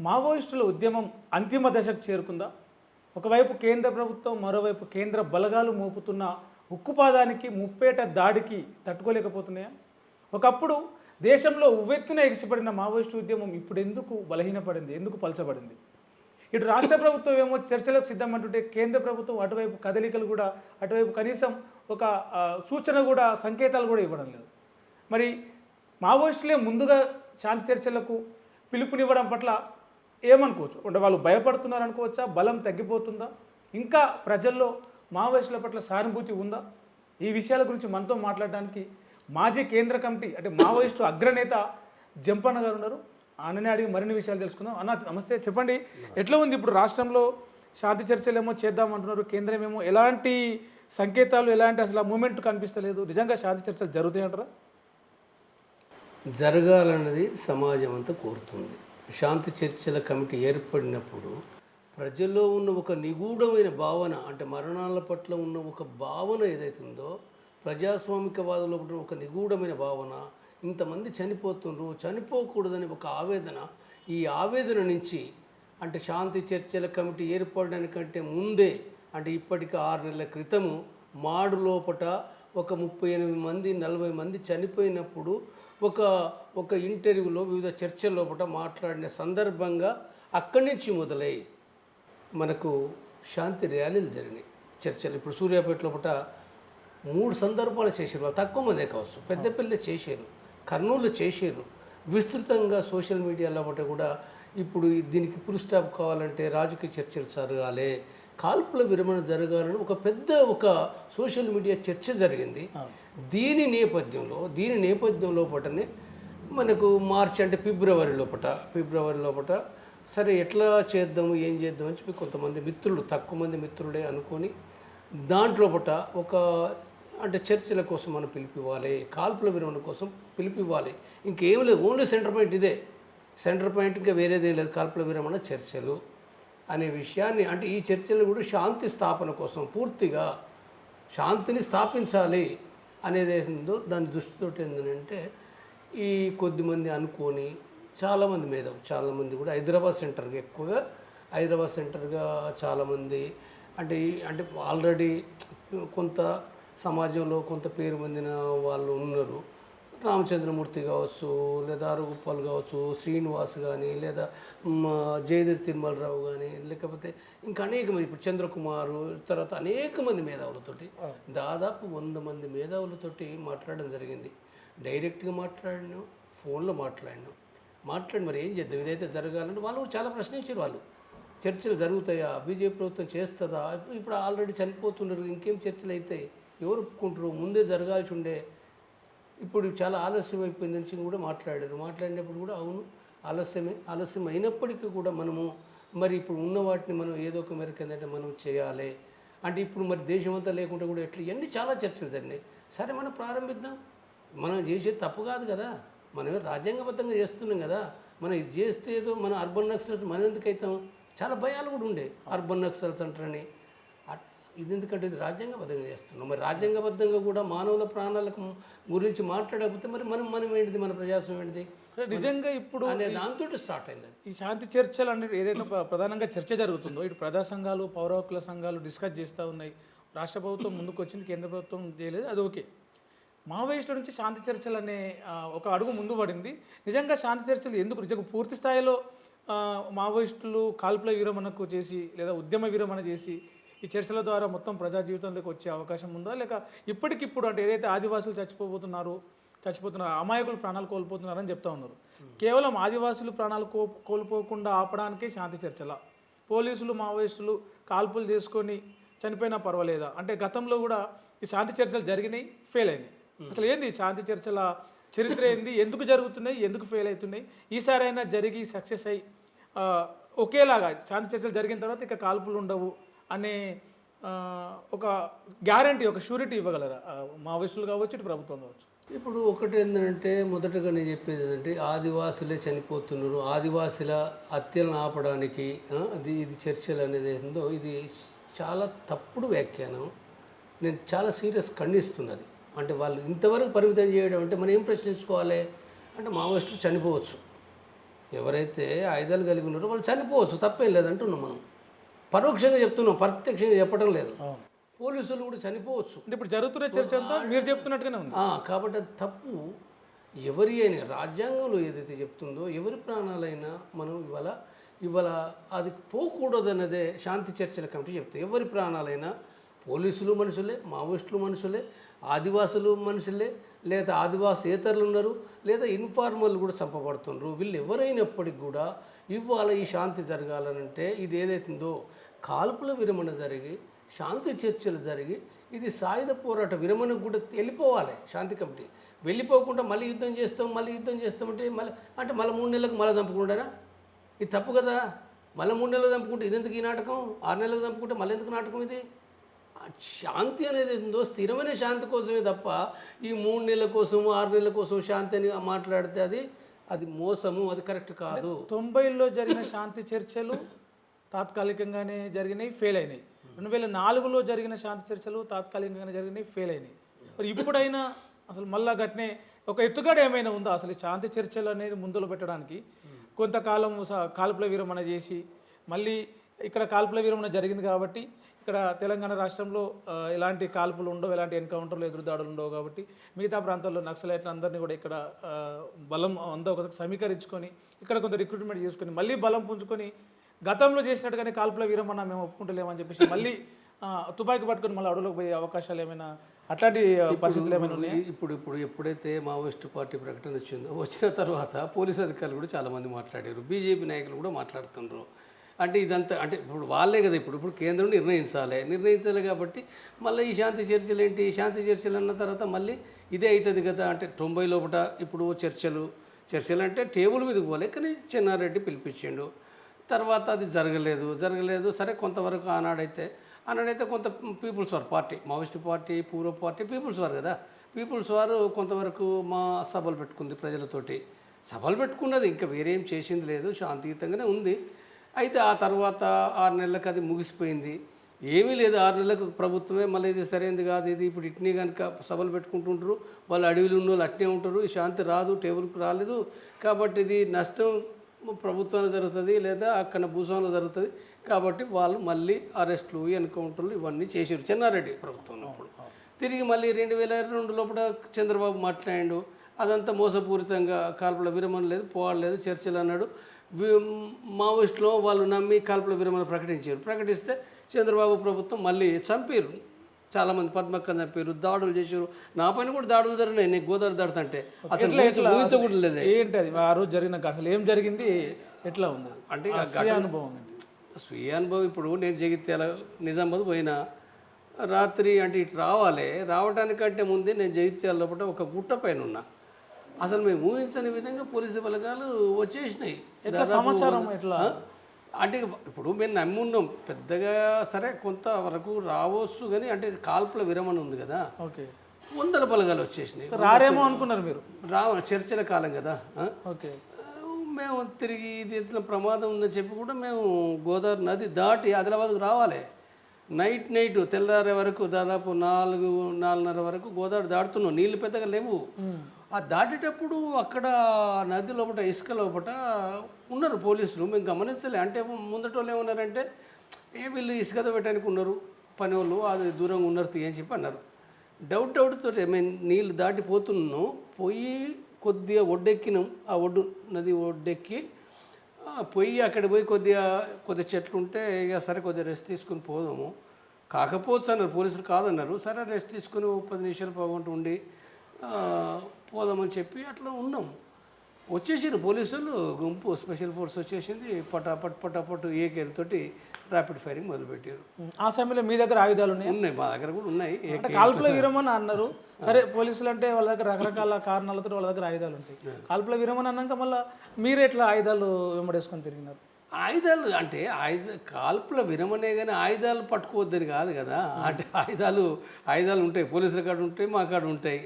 మావోయిస్టుల ఉద్యమం అంతిమ దశకు చేరుకుందా? ఒకవైపు కేంద్ర ప్రభుత్వం, మరోవైపు కేంద్ర బలగాలు మోపుతున్న ఉక్కుపాదానికి, ముప్పేట దాడికి తట్టుకోలేకపోతున్నాయా? ఒకప్పుడు దేశంలో ఉవ్వెత్తున ఎగిసిపడిన మావోయిస్టు ఉద్యమం ఇప్పుడు ఎందుకు బలహీనపడింది? ఎందుకు పలచబడింది? ఇటు రాష్ట్ర ప్రభుత్వం ఏమో చర్చలకు సిద్ధమంటుంటే కేంద్ర ప్రభుత్వం అటువైపు కదలికలు కూడా, అటువైపు కనీసం ఒక సూచన కూడా, సంకేతాలు కూడా ఇవ్వడం లేదు. మరి మావోయిస్టులే ముందుగా శాంతి చర్చలకు పిలుపునివ్వడం పట్ల ఏమనుకోవచ్చు? అంటే వాళ్ళు భయపడుతున్నారు అనుకోవచ్చా? బలం తగ్గిపోతుందా? ఇంకా ప్రజల్లో మావోయిస్టుల పట్ల సానుభూతి ఉందా? ఈ విషయాల గురించి మనతో మాట్లాడడానికి మాజీ కేంద్ర కమిటీ అంటే మావోయిస్టు అగ్రనేత జంపన్న గారు ఉన్నారు. ఆయననే అడిగి మరిన్ని విషయాలు తెలుసుకుందాం. అన్న నమస్తే, చెప్పండి, ఎట్లా ఉంది ఇప్పుడు రాష్ట్రంలో? శాంతి చర్చలు ఏమో చేద్దామంటున్నారు, కేంద్రం ఏమో ఎలాంటి సంకేతాలు, ఎలాంటి అసలు మూమెంట్ కనిపిస్తలేదు. నిజంగా శాంతి చర్చలు జరుగుతాయంటారా? జరగాలన్నది సమాజం అంతా కోరుతుంది. శాంతి చర్చల కమిటీ ఏర్పడినప్పుడు ప్రజల్లో ఉన్న ఒక నిగూఢమైన భావన, అంటే మరణాల పట్ల ఉన్న ఒక భావన ఏదైతుందో, ప్రజాస్వామికవాదంలో ఉన్న ఒక నిగూఢమైన భావన, ఇంతమంది చనిపోతుండ్రు, చనిపోకూడదని ఒక ఆవేదన, ఈ ఆవేదన నుంచి అంటే శాంతి చర్చల కమిటీ ఏర్పడడానికంటే ముందే, అంటే ఇప్పటికి 6 నెలల క్రితము మాడు లోపట ఒక 38 మంది 40 మంది చనిపోయినప్పుడు ఒక ఇంటర్వ్యూలో వివిధ చర్చల లోపల మాట్లాడిన సందర్భంగా అక్కడి నుంచి మొదలై మనకు శాంతి ర్యాలీలు జరిగినాయి, చర్చలు. ఇప్పుడు సూర్యాపేట లోపల 3 సందర్భాలు చేశారు. వాళ్ళు తక్కువ మందే కావచ్చు, పెద్దపల్లి చేశారు, కర్నూలు చేశారు. విస్తృతంగా సోషల్ మీడియా లోపల కూడా ఇప్పుడు దీనికి ఫుల్ స్టాప్ కావాలంటే రాజకీయ చర్చలు జరగాలి, కాల్పుల విరమణ జరగాలని ఒక పెద్ద సోషల్ మీడియా చర్చ జరిగింది. దీని నేపథ్యం లోపటనే మనకు మార్చి అంటే ఫిబ్రవరి లోపట సరే ఎట్లా చేద్దాము, ఏం చేద్దాం అని చెప్పి కొంతమంది మిత్రులు, తక్కువ మంది మిత్రులే అనుకొని దాంట్లోపట అంటే చర్చల కోసం మనం పిలిపివ్వాలి, కాల్పుల విరమణ కోసం పిలిపివ్వాలి. ఇంకేం లేదు, ఓన్లీ సెంటర్ పాయింట్ ఇదే. సెంటర్ పాయింట్ ఇంకా వేరేదేం లేదు, కాల్పుల విరమణ చర్చలు అనే విషయాన్ని, అంటే ఈ చర్చలు కూడా శాంతి స్థాపన కోసం, పూర్తిగా శాంతిని స్థాపించాలి అనేది ఏందో దాని దృష్టితోటి ఏంటంటే ఈ కొద్దిమంది అనుకొని చాలామంది కూడా హైదరాబాద్ సెంటర్గా చాలామంది అంటే ఆల్రెడీ కొంత సమాజంలో కొంత పేరు పొందిన వాళ్ళు ఉన్నారు. రామచంద్రమూర్తి కావచ్చు, లేదా ఆరుగోపాల్ కావచ్చు, శ్రీనివాస్ కానీ, లేదా జయదీర్ తిరుమలరావు కానీ, లేకపోతే ఇంకా అనేక మంది, ఇప్పుడు చంద్రకుమారు, తర్వాత అనేక మంది మేధావులతోటి, దాదాపు 100 మంది మేధావులతోటి మాట్లాడడం జరిగింది. డైరెక్ట్గా మాట్లాడినాం, ఫోన్లో మాట్లాడి మరి ఏం చేద్దాం, ఇదైతే జరగాలంటే వాళ్ళు చాలా ప్రశ్నించారు. వాళ్ళు చర్చలు జరుగుతాయా, బీజేపీ ప్రభుత్వం చేస్తుందా, ఇప్పుడు ఆల్రెడీ చనిపోతున్నారు, ఇంకేం చర్చలు అవుతాయి, ఎవరు ఒప్పుకుంటారు, ముందే జరగాల్సి ఉండే, ఇప్పుడు చాలా ఆలస్యం అయిపోయిందని కూడా మాట్లాడినప్పుడు కూడా అవును ఆలస్యం అయినప్పటికీ కూడా మనము మరి ఇప్పుడు ఉన్న వాటిని మనం ఏదో ఒక మేరకు ఏంటంటే మనం చేయాలి. అంటే ఇప్పుడు మరి దేశం అంతా లేకుండా కూడా ఎట్లా, ఇవన్నీ చాలా చర్చలు జరిగినాయి. సరే మనం ప్రారంభిద్దాం, మనం చేసేది తప్పు కాదు కదా, మనం రాజ్యాంగబద్ధంగా చేస్తున్నాం కదా, మనం ఇది చేస్తే ఏదో మన అర్బన్ నక్సల్స్ మనం ఎందుకు అవుతాం, చాలా భయాలు కూడా ఉండే, అర్బన్ నక్సల్స్ అంటారని. ఇది ఎందుకంటే ఇది రాజ్యాంగబద్ధంగా చేస్తున్నాం, మరి రాజ్యాంగబద్ధంగా కూడా మానవుల ప్రాణాలకు గురించి మాట్లాడకపోతే మరి మనం ఏంటిది, మన ప్రజాస్వామ్యం ఏంటిది? నిజంగా ఇప్పుడు అనే దాంతో స్టార్ట్ అయింది ఈ శాంతి చర్చలు అనేది. ఏదైతే ప్రధానంగా చర్చ జరుగుతుందో ఇటు ప్రజా సంఘాలు, పౌర హక్కుల సంఘాలు డిస్కస్ చేస్తూ ఉన్నాయి. రాష్ట్ర ప్రభుత్వం ముందుకు వచ్చింది, కేంద్ర ప్రభుత్వం చేయలేదు, అది ఓకే. మావోయిస్టుల నుంచి శాంతి చర్చలు అనే ఒక అడుగు ముందు పడింది. నిజంగా శాంతి చర్చలు ఎందుకు నిజంగా పూర్తి స్థాయిలో మావోయిస్టులు కాల్పుల విరమణకు చేసి, లేదా ఉద్యమ విరమణ చేసి ఈ చర్చల ద్వారా మొత్తం ప్రజా జీవితంలోకి వచ్చే అవకాశం ఉందా, లేక ఇప్పటికిప్పుడు అంటే ఏదైతే ఆదివాసులు చచ్చిపోతున్నారు, అమాయకులు ప్రాణాలు కోల్పోతున్నారని చెప్తా ఉన్నారు, కేవలం ఆదివాసులు ప్రాణాలు కోల్పోకుండా ఆపడానికే శాంతి చర్చల, పోలీసులు మావోయిస్టులు కాల్పులు చేసుకొని చనిపోయినా పర్వాలేదా? అంటే గతంలో కూడా ఈ శాంతి చర్చలు జరిగినాయి, ఫెయిల్ అయినాయి. అసలు ఏంది శాంతి చర్చల చరిత్ర ఏంది, ఎందుకు జరుగుతున్నాయి, ఎందుకు ఫెయిల్ అవుతున్నాయి? ఈసారైనా జరిగి సక్సెస్ అయ్యి ఒకేలాగా శాంతి చర్చలు జరిగిన తర్వాత ఇక కాల్పులు ఉండవు అనే ఒక గ్యారంటీ, ఒక షూరిటీ ఇవ్వగలరా మావోయిస్టులు కావచ్చు, ఇటు ప్రభుత్వం కావచ్చు? ఇప్పుడు ఒకటి ఏంటంటే, మొదటగా నేను చెప్పేది ఏంటంటే, ఆదివాసులే చనిపోతున్నారు, ఆదివాసుల హత్యలను ఆపడానికి ఇది చర్చలు అనేది ఏందో ఇది చాలా తప్పుడు వ్యాఖ్యానం. నేను చాలా సీరియస్ ఖండిస్తున్నది. అంటే వాళ్ళు ఇంతవరకు పరిమితం చేయడం అంటే మనం ఏం ప్రశ్నించుకోవాలి అంటే, మావోయిస్టులు చనిపోవచ్చు, ఎవరైతే ఆయుధాలు కలిగి ఉన్నారో వాళ్ళు చనిపోవచ్చు, తప్పేం లేదంటున్నాం మనం. పరోక్షంగా చెప్తున్నాం, ప్రత్యక్షంగా చెప్పడం లేదు. పోలీసులు కూడా చనిపోవచ్చు. అంటే ఇప్పుడు జరుగుతున్న చర్చ అంతా మీరు చెప్తున్నట్టుగానే ఉంది. కాబట్టి అది తప్పు. ఎవరి అయినా రాజ్యాంగంలో ఏదైతే చెప్తుందో ఎవరి ప్రాణాలైనా మనం ఇవాళ అది పోకూడదన్నదే శాంతి చర్చల కమిటీ చెప్తుంది. ఎవరి ప్రాణాలైనా పోలీసులు మనుషులే, మావోయిస్టులు మనుషులే, ఆదివాసులు మనుషులే, లేదా ఆదివాసేతరులు ఉన్నారు, లేదా ఇన్ఫార్మల్ కూడా చంపబడుతున్నారు. వీళ్ళు ఎవరైనప్పటికి కూడా ఇవాళ ఈ శాంతి జరగాలనంటే ఇది ఏదైతుందో కాల్పుల విరమణ జరిగి శాంతి చర్చలు జరిగి ఇది సాయుధ పోరాట విరమణకు కూడా వెళ్ళిపోవాలి శాంతి కమిటీ. వెళ్ళిపోకుండా మళ్ళీ యుద్ధం చేస్తామంటే మళ్ళీ 3 నెలలకు మళ్ళీ చంపుకుంటారా? ఇది తప్పు కదా. మళ్ళీ 3 నెలలు చంపుకుంటే ఇదెందుకు ఈ నాటకం? 6 నెలలకు చంపుకుంటే మళ్ళీ ఎందుకు నాటకం ఇది? శాంతి అనేది ఉందో స్థిరమైన శాంతి కోసమే తప్ప ఈ 3 నెలల కోసం 6 నెలల కోసం శాంతి అని మాట్లాడితే అది మోసము, అది కరెక్ట్ కాదు. 90లో జరిగిన శాంతి చర్చలు తాత్కాలికంగానే జరిగినాయి, ఫెయిల్ అయినాయి. 2004లో జరిగిన శాంతి చర్చలు తాత్కాలికంగానే జరిగినాయి, ఫెయిల్ అయినాయి. మరి ఇప్పుడైనా అసలు మళ్ళా గట్నే ఒక ఎత్తుగడ ఏమైనా ఉందా అసలు శాంతి చర్చలు అనేది ముందులో పెట్టడానికి? కొంతకాలం కాల్పుల విరమణ చేసి మళ్ళీ ఇక్కడ కాల్పుల విరమణ జరిగింది కాబట్టి ఇక్కడ తెలంగాణ రాష్ట్రంలో ఎలాంటి కాల్పులు ఉండవు, ఎలాంటి ఎన్కౌంటర్లు ఎదురుదాడులు ఉండవు కాబట్టి మిగతా ప్రాంతాల్లో నక్సలైట్లందరినీ కూడా ఇక్కడ బలం అంతా ఒక సమీకరించుకొని ఇక్కడ కొంత రిక్రూట్మెంట్ చేసుకొని మళ్ళీ బలం పుంజుకొని గతంలో చేసినట్టుగానే కాల్పుల విరమణ మేము ఒప్పుకుంటలేమని చెప్పేసి మళ్ళీ తుపాకీ పట్టుకొని మళ్ళీ అడవులకు పోయే అవకాశాలు ఏమైనా అట్లాంటి పరిస్థితులు ఏమైనా ఉన్నాయి? ఇప్పుడు ఎప్పుడైతే మావోయిస్టు పార్టీ ప్రకటన వచ్చిన తర్వాత పోలీసు అధికారులు కూడా చాలామంది మాట్లాడారు, బీజేపీ నాయకులు కూడా మాట్లాడుతున్నారు. అంటే ఇదంతా అంటే ఇప్పుడు వాళ్ళే కదా ఇప్పుడు కేంద్రం నిర్ణయించాలి కాబట్టి మళ్ళీ ఈ శాంతి చర్చలు ఏంటి? శాంతి చర్చలు అన్న తర్వాత మళ్ళీ ఇదే అవుతుంది కదా. అంటే 90 లోపల ఇప్పుడు చర్చలు అంటే టేబుల్ మీదకి పోలే, కానీ చెన్నారెడ్డి పిలిపించిండు. తర్వాత అది జరగలేదు. సరే కొంతవరకు ఆనాడైతే కొంత people's war party, Maoist party, పూర్వ పార్టీ పీపుల్స్ వార్ కదా. పీపుల్స్ వారు కొంతవరకు మా సభలు పెట్టుకుంది, ప్రజలతోటి సభలు పెట్టుకున్నది, ఇంకా వేరేం చేసింది లేదు, శాంతియుతంగానే ఉంది. అయితే ఆ తర్వాత 6 నెలలకు అది ముగిసిపోయింది, ఏమీ లేదు. 6 నెలలకు ప్రభుత్వమే మళ్ళీ ఇది సరైనది కాదు, ఇది ఇప్పుడు ఇట్నే కనుక సభలు పెట్టుకుంటుంటారు, వాళ్ళు అడవిలో ఉన్న వాళ్ళు అట్నే ఉంటారు, ఈ శాంతి రాదు, టేబుల్కి రాలేదు కాబట్టి ఇది నష్టం ప్రభుత్వంలో జరుగుతుంది లేదా అక్కడ భూస్వాములు జరుగుతుంది కాబట్టి వాళ్ళు మళ్ళీ అరెస్టులు, ఎన్కౌంటర్లు ఇవన్నీ చేసారు చెన్నారెడ్డి ప్రభుత్వంలో. అప్పుడు తిరిగి మళ్ళీ 2002 లోపల చంద్రబాబు మాట్లాడాడు, అదంతా మోసపూరితంగా కాల్పుల విరమణ లేదు, పోవాలేదు, చర్చలు అన్నాడు. మావోయిస్టులో వాళ్ళు నమ్మి కాల్పుల విరమణ ప్రకటిస్తే చంద్రబాబు ప్రభుత్వం మళ్ళీ చంపారు, చాలామంది పద్మక్కని చంపారు, దాడులు చేశారు. నా పైన కూడా దాడులు జరిగినాయి, నేను గోదావరి దాడుతుంటే అసలు ఊహించకూడదు లేదు. ఏంటి అది ఆ రోజు జరిగిన అసలు ఏం జరిగింది, ఎట్లా ఉంది అంటే అనుభవం? స్వీయ అనుభవం. ఇప్పుడు నేను జగిత్యాల నిజామాబాద్ పోయినా రాత్రి అంటే ఇటు రావడానికంటే ముందే నేను జగిత్యాల లోపల ఒక గుట్ట పైన ఉన్నా. అసలు మేము ఊహించని విధంగా పోలీసు బలగాలు వచ్చేసినాయి. సమాచారం ఎట్లా అంటే ఇప్పుడు మేము నమ్మి ఉన్నాం పెద్దగా, సరే కొంతవరకు రావచ్చు కానీ అంటే కాల్పుల విరమణ ఉంది కదా, ఓకే, 100 బలగాలు వచ్చేసినాయి. రారేమో అనుకున్నారు మీరు? చర్చల కాలం కదా. ఓకే, మేము తిరిగి ఇది ఎట్లా ప్రమాదం ఉందని చెప్పి కూడా మేము గోదావరి నది దాటి ఆదిలాబాద్కు రావాలి. నైట్ తెల్లారే వరకు దాదాపు 4:30 వరకు గోదావరి దాటుతున్నాం, నీళ్ళు పెద్దగా లేవు. ఆ దాటేటప్పుడు అక్కడ నది లోపల ఇసుక లోపల ఉన్నారు పోలీసులు, మేము గమనించలే. అంటే ముందట వాళ్ళు ఏమన్నారంటే వీళ్ళు ఇసుకతో పెట్టడానికి ఉన్నారు పని వాళ్ళు, అది దూరంగా ఉన్నారు అని చెప్పి అన్నారు. డౌట్తో మేము నీళ్ళు దాటిపోతున్నాం, పోయి కొద్దిగా ఒడ్డెక్కినాం. ఆ నది ఒడ్డెక్కి అక్కడ పోయి కొద్దిగా చెట్లు ఉంటే ఇక సరే కొద్దిగా రెస్ట్ తీసుకుని పోదాము, కాకపోవచ్చు అన్నారు పోలీసులు, కాదన్నారు. సరే రెస్ట్ తీసుకుని 10 నిమిషాలు పోగొంటూ ఉండి పోదామని చెప్పి అట్లా ఉన్నాం. వచ్చేసారు పోలీసులు గుంపు, స్పెషల్ ఫోర్స్ వచ్చేసింది, పటాపట్ ఏకేరుతోటి ర్యాపిడ్ ఫైరింగ్ మొదలుపెట్టారు. ఆ సమయంలో మీ దగ్గర ఆయుధాలు ఉన్నాయి? మా దగ్గర కూడా ఉన్నాయి. కాల్పుల విరమణ అన్నారు, సరే పోలీసులు అంటే వాళ్ళ దగ్గర రకరకాల కారణాలతో వాళ్ళ దగ్గర ఆయుధాలు ఉంటాయి. కాల్పుల విరమణ అన్నాక మళ్ళీ మీరు ఎట్లా ఆయుధాలు వెంబడేసుకొని తిరిగినారు? ఆయుధాలు అంటే కాల్పుల విరమణే కానీ ఆయుధాలు పట్టుకోవద్దని కాదు కదా. అంటే ఆయుధాలు ఉంటాయి, పోలీసుల కాడ ఉంటాయి, మా కాడ ఉంటాయి,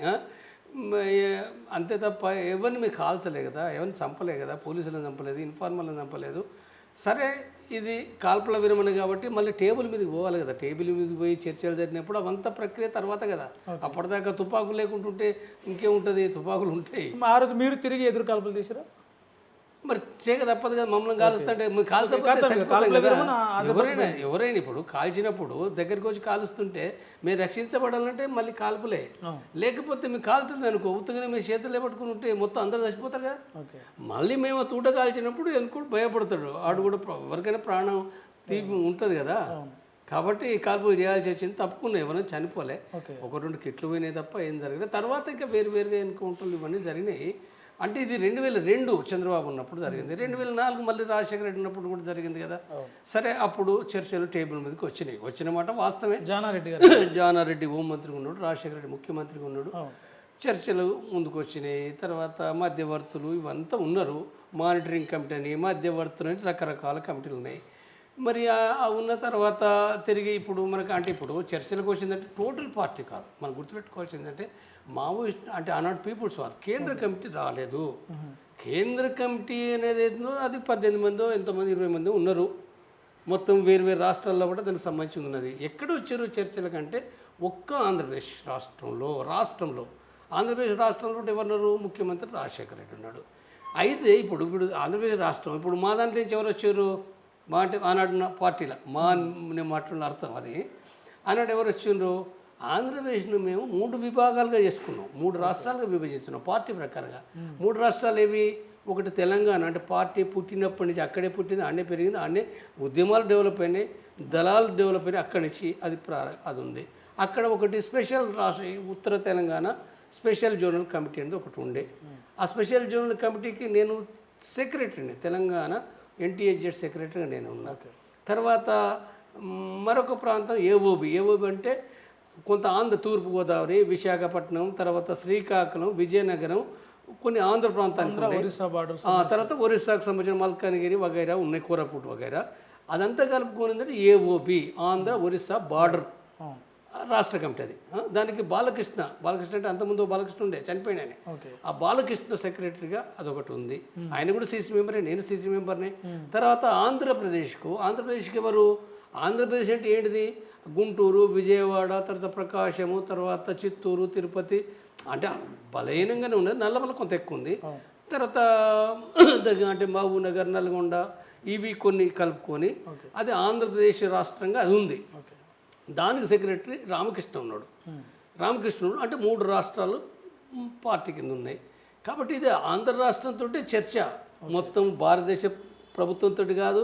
అంతే తప్ప ఎవరిని మీకు కాల్చలే కదా, ఎవరిని చంపలే కదా, పోలీసులను చంపలేదు, ఇన్ఫార్మర్లను చంపలేదు. సరే ఇది కాల్పుల విరమణ కాబట్టి మళ్ళీ టేబుల్ మీదకి పోవాలి కదా. టేబుల్ మీదకి పోయి చర్చలు జరిగినప్పుడు అవంతా ప్రక్రియ తర్వాత కదా. అప్పటిదాకా తుపాకులు లేకుంటుంటే ఇంకేముంటుంది, తుపాకులు ఉంటాయి. ఆ రోజు మీరు తిరిగి ఎదురు కాల్పులు తీసారా? మరి చేయక తప్పదు కదా, మమ్మల్ని కాలుస్తుంటే మీరు కాల్చకపోతే చచ్చిపోతాం కదా. ఎవరైనా ఇప్పుడు కాల్చినప్పుడు దగ్గరికి వచ్చి కాలుస్తుంటే మేము రక్షించబడాలంటే మళ్ళీ కాల్పులే. లేకపోతే మీకు కాలుతుంది అనుకో, ఉత్తగానే మేము చేతులు పట్టుకుని ఉంటే మొత్తం అందరూ చచ్చిపోతారు కదా. మళ్ళీ మేము తూట కాల్చినప్పుడు ఎందుకు భయపడతాడు ఆడు కూడా. ఎవరికైనా ప్రాణం తీపి ఉంటుంది కదా, కాబట్టి కాల్పులు చేయాల్సి వచ్చింది. తప్పుకున్నా, ఎవరైనా చనిపోలే, ఒక 2 కిట్లు పోయినాయి తప్ప ఏం జరిగింది. తర్వాత ఇంకా వేరువేరుగా ఎన్కౌంటర్లు ఇవన్నీ జరిగినాయి. అంటే ఇది 2002 చంద్రబాబు ఉన్నప్పుడు జరిగింది. 2004 మళ్ళీ రాజశేఖర రెడ్డి ఉన్నప్పుడు కూడా జరిగింది కదా. సరే, అప్పుడు చర్చలు టేబుల్ మీదకి వచ్చిన మాట వాస్తవమే. జానారెడ్డి హోంమంత్రిగా ఉన్నాడు, రాజశేఖర రెడ్డి ముఖ్యమంత్రిగా ఉన్నాడు. చర్చలు ముందుకు వచ్చినాయి. తర్వాత మధ్యవర్తులు ఇవంతా ఉన్నారు, మానిటరింగ్ కమిటీ అని, మధ్యవర్తులు అని రకరకాల కమిటీలు ఉన్నాయి. మరి ఉన్న తర్వాత తిరిగి ఇప్పుడు మనకు అంటే ఇప్పుడు చర్చలకు వచ్చిందంటే టోటల్ పార్టీ కాదు, మనం గుర్తుపెట్టుకోవాల్సిందంటే మావోయిస్ట్ అంటే ఆనాడు పీపుల్స్ వార్ కేంద్ర కమిటీ రాలేదు. కేంద్ర కమిటీ అనేది ఏందో అది 18 మందో ఎంతమంది 20 మంది ఉన్నారు. మొత్తం వేరు రాష్ట్రాల్లో కూడా దానికి సంబంధించి ఉన్నది. ఎక్కడ వచ్చారు చర్చల కంటే ఒక్క ఆంధ్రప్రదేశ్ రాష్ట్రంలో ఆంధ్రప్రదేశ్ రాష్ట్రంలో ఎవరున్నారు? ముఖ్యమంత్రి రాజశేఖర రెడ్డి ఉన్నాడు. అయితే ఇప్పుడు ఆంధ్రప్రదేశ్ రాష్ట్రం ఇప్పుడు మా దాంట్లో నుంచి ఎవరు వచ్చారు? మా అంటే ఆనాడు పార్టీలో నేను మాట్లాడిన అర్థం అది. ఆనాడు ఎవరు వచ్చిండ్రు? ఆంధ్రప్రదేశ్ను మేము 3 విభాగాలుగా చేసుకున్నాం, 3 రాష్ట్రాలుగా విభజిస్తున్నాం పార్టీ ప్రకారంగా. 3 రాష్ట్రాలు ఏవి? ఒకటి తెలంగాణ, అంటే పార్టీ పుట్టినప్పటి నుంచి అక్కడే పుట్టింది, అన్నే పెరిగింది, అన్నే ఉద్యమాలు డెవలప్ అయినాయి, దళాలు డెవలప్ అయినాయి, అక్కడి నుంచి అది ఉంది. అక్కడ ఒకటి స్పెషల్ రాష్ట్ర ఉత్తర తెలంగాణ స్పెషల్ జోనల్ కమిటీ అనేది ఒకటి ఉండే. ఆ స్పెషల్ జోనల్ కమిటీకి నేను సెక్రటరీని, తెలంగాణ NTHZ సెక్రటరీగా నేను ఉన్నా. తర్వాత మరొక ప్రాంతం ఏఓబి అంటే కొంత తూర్పుగోదావరి, విశాఖపట్నం, తర్వాత శ్రీకాకుళం, విజయనగరం, కొన్ని ఆంధ్ర ప్రాంతానికి, తర్వాత ఒరిస్సాకు సంబంధించిన మల్కానగిరి వగైరా ఉన్నాయి, కోరాపుట్ వగైరా. అదంతా కలుపుకొని ఏఓబి ఆంధ్ర ఒరిస్సా బార్డర్ రాష్ట్ర కమిటీ అది. దానికి బాలకృష్ణ అంటే అంతకుముందు బాలకృష్ణ ఉండే, చనిపోయిన ఆయన. ఆ బాలకృష్ణ సెక్రటరీగా అదొకటి ఉంది. ఆయన కూడా సీసీ మెంబరే, నేను సీసీ మెంబర్ని. తర్వాత ఆంధ్రప్రదేశ్కి ఎవరు? ఆంధ్రప్రదేశ్ అంటే ఏంటిది? గుంటూరు, విజయవాడ, తర్వాత ప్రకాశము, తర్వాత చిత్తూరు, తిరుపతి, అంటే బలహీనంగానే ఉన్నది. నల్లమల కొంత ఎక్కువ ఉంది. తర్వాత అంటే మహబూబ్ నగర్, నల్గొండ, ఇవి కొన్ని కలుపుకొని అది ఆంధ్రప్రదేశ్ రాష్ట్రంగా అది ఉంది. దానికి సెక్రటరీ రామకృష్ణ ఉన్నాడు. అంటే 3 రాష్ట్రాలు పార్టీ కింద ఉన్నాయి. కాబట్టి ఇది ఆంధ్ర రాష్ట్రంతో చర్చ, మొత్తం భారతదేశ ప్రభుత్వంతో కాదు,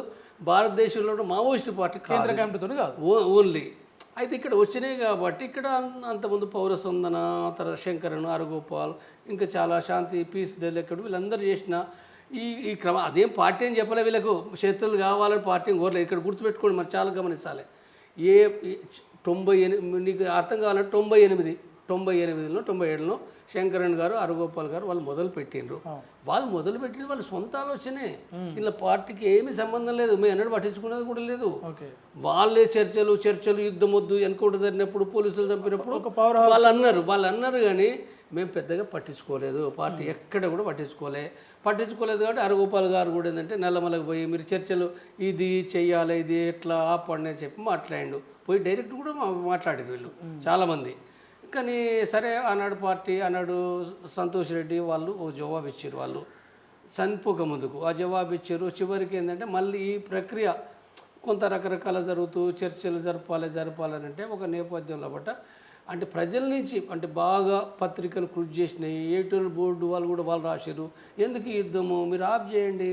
భారతదేశంలో మావోయిస్ట్ పార్టీ కేంద్ర కమిటీతో కాదు, ఓన్లీ. అయితే ఇక్కడ వచ్చినాయి కాబట్టి ఇక్కడ అంతకుముందు పౌరసందన, తర్వాత శంకరన్, అరగోపాల్, ఇంకా చాలా శాంతి, పీస్ డెలెక్కడ వీళ్ళందరూ చేసిన ఈ క్రమం. అదేం పార్టీ అని చెప్పలే, వీళ్ళకు శత్రువులు కావాలని పార్టీని కోరలేదు. ఇక్కడ గుర్తుపెట్టుకోండి, మరి చాలా గమనించాలి. 98 నీకు అర్థం కావాలంటే 98లో 97లో శంకరన్ గారు, అరగోపాల్ గారు వాళ్ళు మొదలుపెట్టిండ్రు. వాళ్ళ సొంత ఆలోచనే, ఇలా పార్టీకి ఏమీ సంబంధం లేదు, మేము ఎన్నడూ పట్టించుకునేది కూడా లేదు. వాళ్ళే చర్చలు యుద్ధం వద్దు, ఎన్కౌంటర్ జరిగినప్పుడు, పోలీసులు చంపినప్పుడు వాళ్ళు అన్నారు కానీ మేము పెద్దగా పట్టించుకోలేదు. పార్టీ ఎక్కడ కూడా పట్టించుకోలేదు కాబట్టి అరగోపాల్ గారు కూడా ఏంటంటే నల్లమలకు పోయి మీరు చర్చలు ఇది చెయ్యాలి, ఇది ఎట్లా ఆపండి అని చెప్పి మాట్లాడిండు. పోయి డైరెక్ట్ కూడా మాట్లాడారు వీళ్ళు చాలామంది. కానీ సరే, ఆనాడు సంతోష్ రెడ్డి వాళ్ళు ఓ జవాబు ఇచ్చారు. వాళ్ళు చనిపోక ముందుకు ఆ జవాబు ఇచ్చారు. చివరికి ఏంటంటే మళ్ళీ ఈ ప్రక్రియ కొంత రకరకాల జరుగుతూ చర్చలు జరపాలని అంటే ఒక నేపథ్యంలో అంటే ప్రజల నుంచి అంటే బాగా పత్రికలు కృషి చేసినాయి, ఎడిటోరియల్ బోర్డు వాళ్ళు కూడా రాశారు, ఎందుకు ఈ యుద్ధము మీరు ఆఫ్ చేయండి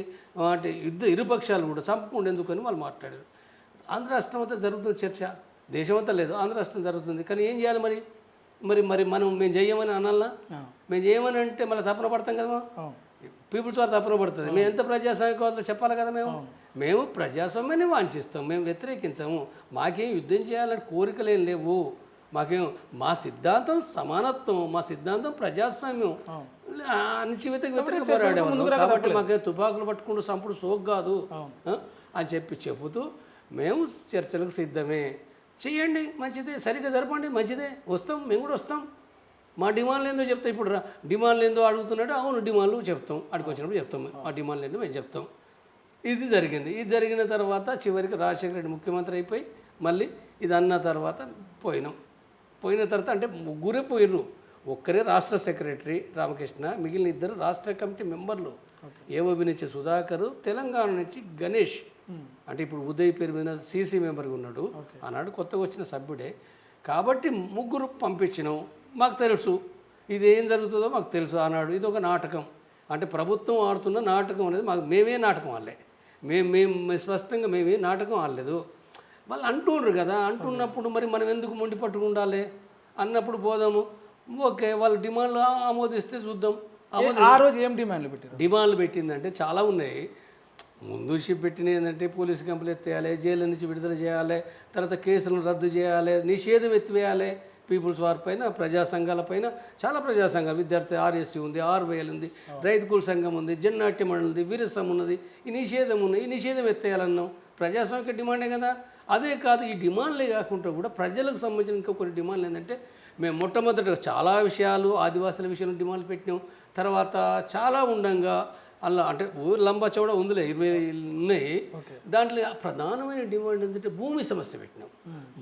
అంటే ఇరుపక్షాలు కూడా చంపకుండా ఎందుకని వాళ్ళు మాట్లాడారు. ఆంధ్ర రాష్ట్రం అంతా జరుగుతుంది చర్చ, దేశమంతా లేదు, ఆంధ్ర రాష్ట్రం జరుగుతుంది. కానీ ఏం చేయాలి మరి మేము చేయమని అనాలనా? మేము చేయమని అంటే మళ్ళీ తప్పన పడతాం కదా, పీపుల్స్ వారు తప్పన పడుతుంది. మేము ఎంత ప్రజాస్వామ్యవాదులు చెప్పాలి కదా. మేము ప్రజాస్వామ్యాన్ని వాంఛిస్తాం, మేము వ్యతిరేకించాము. మాకేం యుద్ధం చేయాలని కోరికలు ఏం లేవు. మా సిద్ధాంతం సమానత్వం, మా సిద్ధాంతం ప్రజాస్వామ్యం, అణచివేతకు వ్యతిరేక పోరాడేవాళ్ళం. కాబట్టి మాకు తుపాకులు పట్టుకుంటూ సంపుడు సోక్ కాదు అని చెబుతూ మేము చర్చలకు సిద్ధమే, చెయ్యండి మంచిదే, సరిగ్గా జరపండి మంచిదే, మేము కూడా వస్తాం. మా డిమాండ్లు ఏందో చెప్తాం. ఇప్పుడు డిమాండ్లు ఏందో అడుగుతున్నాడు, అవును డిమాండ్లు చెప్తాం, అక్కడికి వచ్చినప్పుడు చెప్తాం, ఆ డిమాండ్లు ఏందో మేము చెప్తాం. ఇది జరిగిన తర్వాత చివరికి రాజశేఖర రెడ్డి ముఖ్యమంత్రి అయిపోయి మళ్ళీ ఇది అన్న తర్వాత పోయిన తర్వాత అంటే ముగ్గురే పోయిర్రు. ఒక్కరే రాష్ట్ర సెక్రటరీ రామకృష్ణ, మిగిలిన ఇద్దరు రాష్ట్ర కమిటీ మెంబర్లు. ఏఓబి నుంచి సుధాకర్, తెలంగాణ నుంచి గణేష్, అంటే ఇప్పుడు ఉదయ్ పేరు మీద సీసీ మెంబర్గా ఉన్నాడు, ఆనాడు కొత్తగా వచ్చిన సభ్యుడే. కాబట్టి ముగ్గురు పంపించినాం. మాకు తెలుసు ఇది ఏం జరుగుతుందో మాకు తెలుసు. ఆనాడు ఇది ఒక నాటకం, అంటే ప్రభుత్వం ఆడుతున్న నాటకం అనేది మేమే నాటకం ఆడలే, మేము స్పష్టంగా మేమే నాటకం ఆడలేదు. వాళ్ళు అంటుండ్రు కదా, అంటున్నప్పుడు మరి మనం ఎందుకు మొండి పట్టుకుండాలి అన్నప్పుడు పోదాము. ఓకే, వాళ్ళ డిమాండ్లు ఆమోదిస్తే చూద్దాం. ఆ రోజు ఏం డిమాండ్లు పెట్టారు? డిమాండ్లు పెట్టిందంటే చాలా ఉన్నాయి. ముందు పెట్టినవి ఏంటంటే పోలీసు కంప్లైంట్ ఎత్తేయాలి, జైలు నుంచి విడుదల చేయాలి, తర్వాత కేసులను రద్దు చేయాలి, నిషేధం ఎత్తివేయాలి పీపుల్స్ వార్ పైన, ప్రజా సంఘాల పైన. చాలా ప్రజా సంఘాలు, విద్యార్థి ఆర్ఎస్సీ ఉంది, ఆర్వైఎల్ ఉంది, రైతు కూల సంఘం ఉంది, జన్నాట్య మండలి ఉంది, వీరసం ఉన్నది. ఈ నిషేధం ఉన్నాయి, ఈ నిషేధం ఎత్తేయాలన్నాం. ప్రజాస్వామిక డిమాండే కదా. అదే కాదు, ఈ డిమాండ్లే కాకుండా కూడా ప్రజలకు సంబంధించిన ఇంకా కొన్ని డిమాండ్లు ఏంటంటే, మేము మొట్టమొదటి చాలా విషయాలు ఆదివాసుల విషయంలో డిమాండ్లు పెట్టినాం. తర్వాత చాలా ఉండంగా అలా అంటే ఊరు లంబా చౌడ ఉందిలే 20 ఉన్నాయి. దాంట్లో ప్రధానమైన డిమాండ్ ఏంటంటే భూమి సమస్య పెట్టినాం.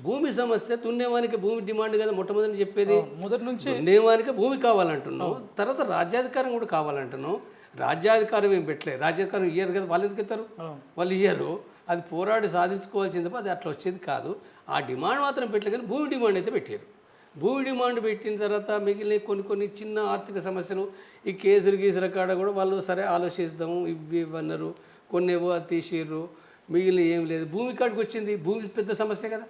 భూమి సమస్య, దున్నేవానికి భూమి డిమాండ్ కదా మొట్టమొదటి చెప్పేది. మొదటి నుంచి దున్నేవానికి భూమి కావాలంటున్నాం. తర్వాత రాజ్యాధికారం కూడా కావాలంటున్నాం. రాజ్యాధికారం ఏం పెట్టలేదు, రాజ్యాధికారం ఇయ్యారు కదా, వాళ్ళు ఎందుకు ఇస్తారు? వాళ్ళు ఇయ్యారు. అది పోరాడి సాధించుకోవాల్సింది, అది అట్లా వచ్చేది కాదు. ఆ డిమాండ్ మాత్రం పెట్టలేదు, కానీ భూమి డిమాండ్ అయితే పెట్టారు. భూమి డిమాండ్ పెట్టిన తర్వాత మిగిలిన కొన్ని చిన్న ఆర్థిక సమస్యలు, ఈ కేసులు గీసుల కాడ కూడా వాళ్ళు సరే ఆలోచిస్తాము ఇవి అన్నారు. కొన్ని ఏవో తీసిర్రు, మిగిలిన ఏం లేదు. భూమి కాడికి వచ్చింది, భూమి పెద్ద సమస్య కదా.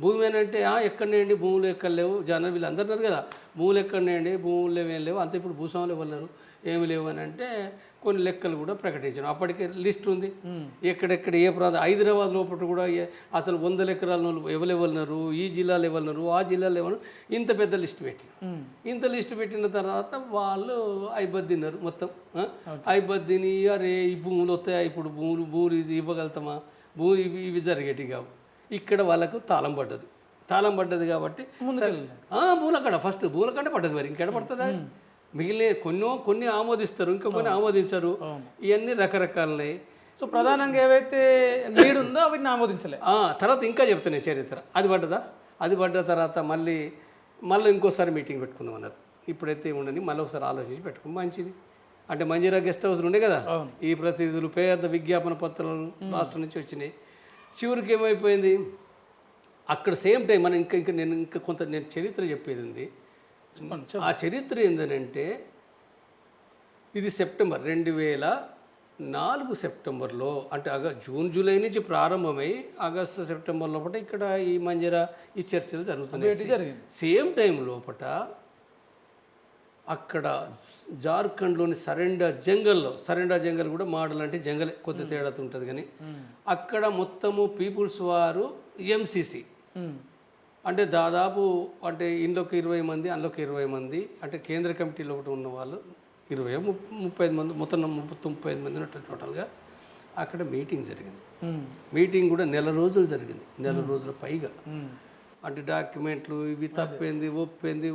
భూమి ఏంటంటే ఎక్కడనేయండి భూములు ఎక్కడలేవు, జనాలు వీళ్ళు అందరు ఉన్నారు కదా, భూములు ఎక్కడనేయండి, భూములు ఏమేం లేవు, అంత ఇప్పుడు భూస్వాములు ఇవ్వలేరు, ఏమి లేవు అని అంటే కొన్ని లెక్కలు కూడా ప్రకటించాను. అప్పటికే లిస్ట్ ఉంది, ఎక్కడెక్కడ ఏ ప్రాంతం. హైదరాబాద్ లోపల కూడా అసలు 100 ఎకరాల ఎవరెవరున్నారు, ఈ జిల్లాలు ఎవరున్నారు, ఆ జిల్లాలో ఎవరు, ఇంత పెద్ద లిస్ట్ పెట్టి, ఇంత లిస్ట్ పెట్టిన తర్వాత వాళ్ళు అయిబద్దిన్నారు మొత్తం. అయిబద్దిని అరే ఈ భూములు వస్తాయా, ఇప్పుడు భూములు ఇది ఇవ్వగలుగుతామా, భూమి ఇవి జరిగేటివి కావు. ఇక్కడ వాళ్ళకు తాళం పడ్డది కాబట్టి భూలకడ ఫస్ట్ భూలకంటే పడ్డది, మరి ఇంకెడ పడుతుందా? మిగిలిన కొన్ని ఆమోదిస్తారు, ఇంకా కొన్ని ఆమోదించరు. ఇవన్నీ రకరకాలనే. సో ప్రధానంగా ఏవైతే నీడు ఉందో వీటిని ఆమోదించలే. తర్వాత ఇంకా చెప్తాను చరిత్ర. అది పడ్డదా, అది పడ్డ తర్వాత మళ్ళీ ఇంకోసారి మీటింగ్ పెట్టుకుందాం అన్నారు. ఇప్పుడైతే ఉండని మళ్ళీ ఒకసారి ఆలోచించి పెట్టుకుని మంచిది. అంటే మంజీరా గెస్ట్ హౌస్లు ఉండే కదా, ఈ ప్రతినిధులు పెద్ద విజ్ఞాపన పత్రాలు రాష్ట్రం నుంచి వచ్చినాయి. చివరికి ఏమైపోయింది, అక్కడ సేమ్ టైం మనం నేను చరిత్ర చెప్పేది ఉంది. ఆ చరిత్ర ఏంటంటే, ఇది సెప్టెంబర్ 2004 సెప్టెంబర్లో, అంటే జూన్ జూలై నుంచి ప్రారంభమై ఆగస్టు సెప్టెంబర్ లోపల ఇక్కడ ఈ మంజీరా ఈ చర్చలు జరుగుతున్నాయి. సేమ్ టైం లోపల అక్కడ జార్ఖండ్లోని సరెండా జంగల్ కూడా మోడల్ అంటే జంగలే, కొద్ది తేడా ఉంటుంది. కానీ అక్కడ మొత్తము పీపుల్స్ వారు ఎంసీసీ అంటే దాదాపు అంటే ఇందులోకి 20 మంది, అందులోకి 20 మంది, అంటే కేంద్ర కమిటీలో ఒకటి ఉన్న వాళ్ళు 20-35 మంది, మొత్తం 35 మంది ఉన్నట్టు టోటల్గా అక్కడ మీటింగ్ జరిగింది. మీటింగ్ కూడా నెల రోజులు జరిగింది, నెల రోజుల పైగా. అంటే డాక్యుమెంట్లు ఇవి తప్పింది ఒప్పింది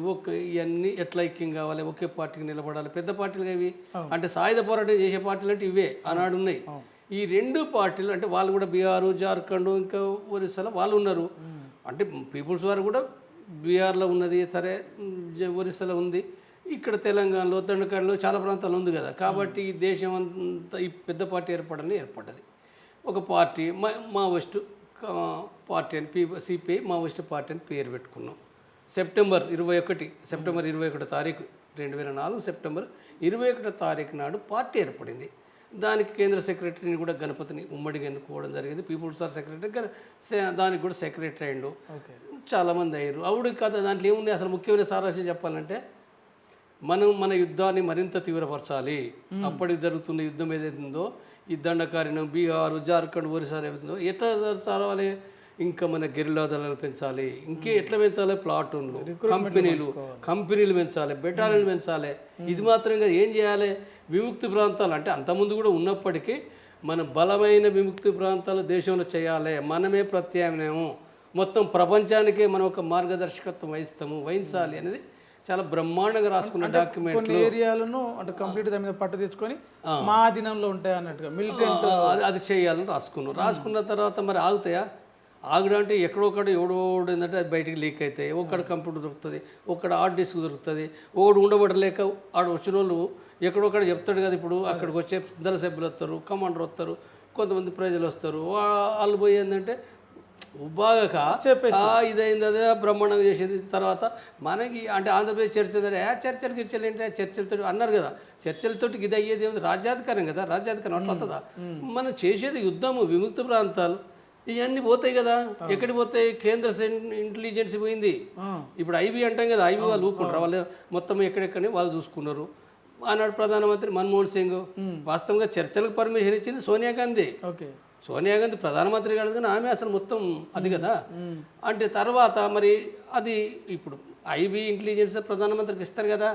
ఇవన్నీ ఎట్లా ఐక్యం కావాలి, ఒకే పార్టీకి నిలబడాలి. పెద్ద పార్టీలుగా ఇవి అంటే సాయుధ పోరాటం చేసే పార్టీలు అంటే ఇవే ఆనాడు ఉన్నాయి. ఈ 2 పార్టీలు అంటే వాళ్ళు కూడా బీహారు, జార్ఖండ్, ఇంకా ఒరిస్సాలో వాళ్ళు ఉన్నారు. అంటే పీపుల్స్ వారు కూడా బీహార్లో ఉన్నది, సరే ఒరిస్సాలో ఉంది, ఇక్కడ తెలంగాణలో దండకాడలో చాలా ప్రాంతాలు ఉంది కదా. కాబట్టి ఈ దేశం అంతా ఈ పెద్ద పార్టీ ఏర్పడ్డది. ఒక పార్టీ మావోయిస్టు పార్టీ అని సిపిఐ మావోయిస్టు పార్టీ అని పేరు పెట్టుకున్నాం. సెప్టెంబర్ 21 తారీఖు 2004 సెప్టెంబర్ 21 తారీఖు నాడు పార్టీ ఏర్పడింది. దానికి కేంద్ర సెక్రటరీని కూడా గణపతిని ఉమ్మడిగా ఎన్నుకోవడం జరిగింది. పీపుల్స్ వార్ సెక్రటరీ, దానికి కూడా సెక్రటరీ అయ్యిండు. చాలామంది అయ్యారు. అవుడు కదా, దాంట్లో ఏముంది అసలు ముఖ్యమైన సారాంశం చెప్పాలంటే, మన యుద్ధాన్ని మరింత తీవ్రపరచాలి. అప్పటికి జరుగుతున్న యుద్ధం ఏదైతుందో, ఈ దండకారణ్యం, బీహార్, జార్ఖండ్, ఒరిస్సా ఏదైతుందో ఎట్లా సారాలి, ఇంకా మన గెరిల్లా దళాలు పెంచాలి. ఎట్లా పెంచాలి, ప్లాటూన్లు, కంపెనీలు పెంచాలి, బెటాలియన్లు పెంచాలి. ఇది మాత్రంగా ఏం చేయాలి, విముక్తి ప్రాంతాలు అంటే అంతకుముందు కూడా ఉన్నప్పటికీ మన బలమైన విముక్తి ప్రాంతాలు దేశంలో చేయాలి. మనమే ప్రత్యామ్నాయము, మొత్తం ప్రపంచానికే మనం ఒక మార్గదర్శకత్వం వహించాలి అనేది చాలా బ్రహ్మాండంగా రాసుకున్న డాక్యుమెంట్. కొన్ని ఏరియాలను అంటే కంప్లీట్ దాని మీద పట్టు తెచ్చుకొని మా అధీనంలో ఉంటాయి అన్నట్టుగా మిలిటెంట్ అది చేయాలని రాసుకున్న తర్వాత మరి ఆగుతాయా? ఆగడం అంటే ఎక్కడొక్కడ ఎవడోడు ఏంటంటే అది బయటికి లీక్ అవుతాయి. ఒక్కడ కంప్యూటర్ దొరుకుతుంది, ఒక్కడ హార్డ్ డిస్క్ దొరుకుతుంది. ఒకడు ఉండబడలేక ఆడ వచ్చిన వాళ్ళు ఎక్కడొక్కడ చెప్తాడు కదా. ఇప్పుడు అక్కడికి వచ్చే దళ సభ్యులు వస్తారు, కమాండర్ వస్తారు, కొంతమంది ప్రజలు వస్తారు. వాళ్ళు పోయి ఏంటంటే బాగా ఇదైంది అదే బ్రహ్మాండంగా చేసేది. తర్వాత మనకి అంటే ఆంధ్రప్రదేశ్ చర్చ చర్చలు గిర్చలు ఏంటి చర్చలతో అన్నారు కదా. చర్చలతోటి ఇది అయ్యేది ఏమిటి? రాజ్యాధికారం కదా. రాజ్యాధికారం అట్లా వస్తుందా? మనం చేసేది యుద్ధము, విముక్త ప్రాంతాలు ఇవన్నీ పోతాయి కదా. ఎక్కడికి పోతాయి? కేంద్ర ఇంటెలిజెన్స్ పోయింది. ఇప్పుడు ఐబీ అంటాం కదా, ఐబీ వాళ్ళు ఊపుకుంటారు. వాళ్ళు మొత్తం ఎక్కడెక్కడనే వాళ్ళు చూసుకున్నారు. ఆనాడు ప్రధానమంత్రి మన్మోహన్ సింగ్ వాస్తవంగా చర్చలకు పర్మిషన్ ఇచ్చింది సోనియా గాంధీ. సోనియా గాంధీ ప్రధానమంత్రి కాదు కానీ ఆమె అసలు మొత్తం అది కదా. అంటే తర్వాత మరి అది ఇప్పుడు ఐబీ ఇంటెలిజెన్స్ ప్రధానమంత్రికి ఇస్తారు కదా.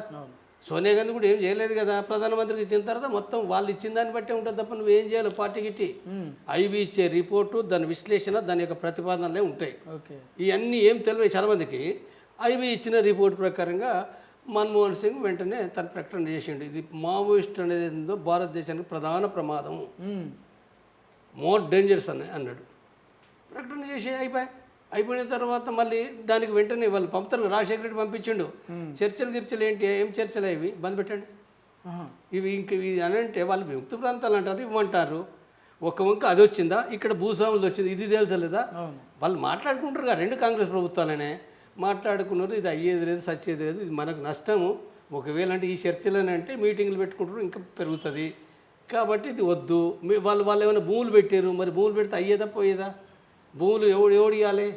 సోనియా గాంధీ కూడా ఏం చేయలేదు కదా. ప్రధానమంత్రికి ఇచ్చిన తర్వాత మొత్తం వాళ్ళు ఇచ్చిన దాన్ని బట్టే ఉంటుంది తప్ప నువ్వు ఏం చేయాలి పార్టీ గిట్టి. ఐబీ ఇచ్చే రిపోర్టు, దాని విశ్లేషణ, దాని యొక్క ప్రతిపాదనలే ఉంటాయి. ఇవన్నీ ఏం తెలియదు చాలామందికి. ఐబీ ఇచ్చిన రిపోర్ట్ ప్రకారంగా మన్మోహన్ సింగ్ వెంటనే తన ప్రకటన చేసిండు. ఇది మావోయిస్ట్ అనేది ఏందో భారతదేశానికి ప్రధాన ప్రమాదం, మోర్ డేంజరస్ అని అన్నాడు. ప్రకటన చేసి అయిపోయిన తర్వాత మళ్ళీ దానికి వెంటనే వాళ్ళు పంపుతారు. రాజశేఖర రెడ్డి పంపించిండు. చర్చలు ఏంటి? ఏం చర్చలు ఇవి? బంద్ పెట్టండి ఇవి. ఇంక ఇది అని అంటే వాళ్ళు విముక్త ప్రాంతాలు అంటారు, ఇవ్వమంటారు. ఒక వంక అది వచ్చిందా, ఇక్కడ భూస్వాములు వచ్చింది, ఇది తెలుసలేదా? వాళ్ళు మాట్లాడుకుంటారు కదా. రెండు కాంగ్రెస్ ప్రభుత్వాలనే మాట్లాడుకున్నారు. ఇది అయ్యేది లేదు, సచ్చేది లేదు, ఇది మనకు నష్టము. ఒకవేళ అంటే ఈ చర్చలని అంటే మీటింగ్లు పెట్టుకుంటారు, ఇంకా పెరుగుతుంది. కాబట్టి ఇది వద్దు. వాళ్ళు ఏమైనా భూములు పెట్టారు, మరి భూములు పెడితే అయ్యేదా పోయేదా? భూములు ఎవడు ఇవ్వాలి?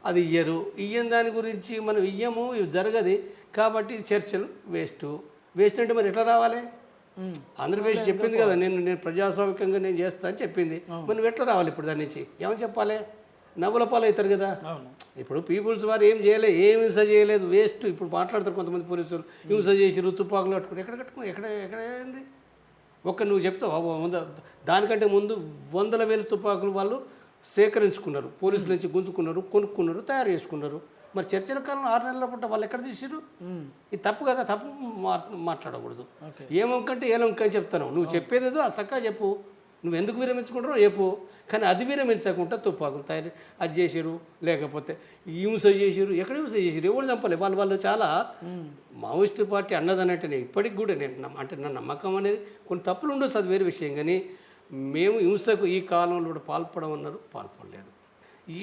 అది ఇయ్యరు. ఇయ్యని దాని గురించి మనం ఇయ్యము, ఇవి జరగదు. కాబట్టి చర్చలు వేస్ట్ అంటే మరి ఎట్లా రావాలి? ఆంధ్రప్రదేశ్ చెప్పింది కదా, నేను ప్రజాస్వామికంగా నేను చేస్తా అని చెప్పింది. మరి నువ్వు ఎట్లా రావాలి? ఇప్పుడు దాని నుంచి ఏమని చెప్పాలి? నవ్వుల పాలు అవుతారు కదా. ఇప్పుడు పీపుల్స్ వారు ఏం చేయలేదు, ఏం హింస చేయలేదు, వేస్ట్. ఇప్పుడు మాట్లాడతారు కొంతమంది పోలీసులు, హింస చేసి తుపాకులు కట్టుకుని ఎక్కడ ఏంది? నువ్వు చెప్తావు దానికంటే ముందు 100,000 తుపాకులు వాళ్ళు సేకరించుకున్నారు, పోలీసుల నుంచి గుంజుకున్నారు, కొనుక్కున్నారు, తయారు చేసుకున్నారు. మరి చర్చల కాలం 6 నెలల పూట వాళ్ళు ఎక్కడ తీసిరు? ఇది తప్పు కదా. తప్పు మాట్లాడకూడదు. ఏమొంకంటే ఏలొంక అని చెప్తాను. నువ్వు చెప్పేదేదో చక్కగా చెప్పు. నువ్వు ఎందుకు విరమించుకుంటారో చెప్పు. కానీ అది విరమించకుండా తుపాకులు తయారు అది చేసారు, లేకపోతే హింస చేసారు. ఎక్కడ హింస చేసారు? ఎవరు చంపలేదు. వాళ్ళు చాలా మావోయిస్ట్ పార్టీ అన్నదనంటే నేను ఇప్పటికి కూడా అంటే నా నమ్మకం అనేది కొన్ని తప్పులు ఉండొచ్చు, అది వేరే విషయం. కానీ మేము హింసకు ఈ కాలంలో కూడా పాల్పడమన్నారు, పాల్పడలేదు.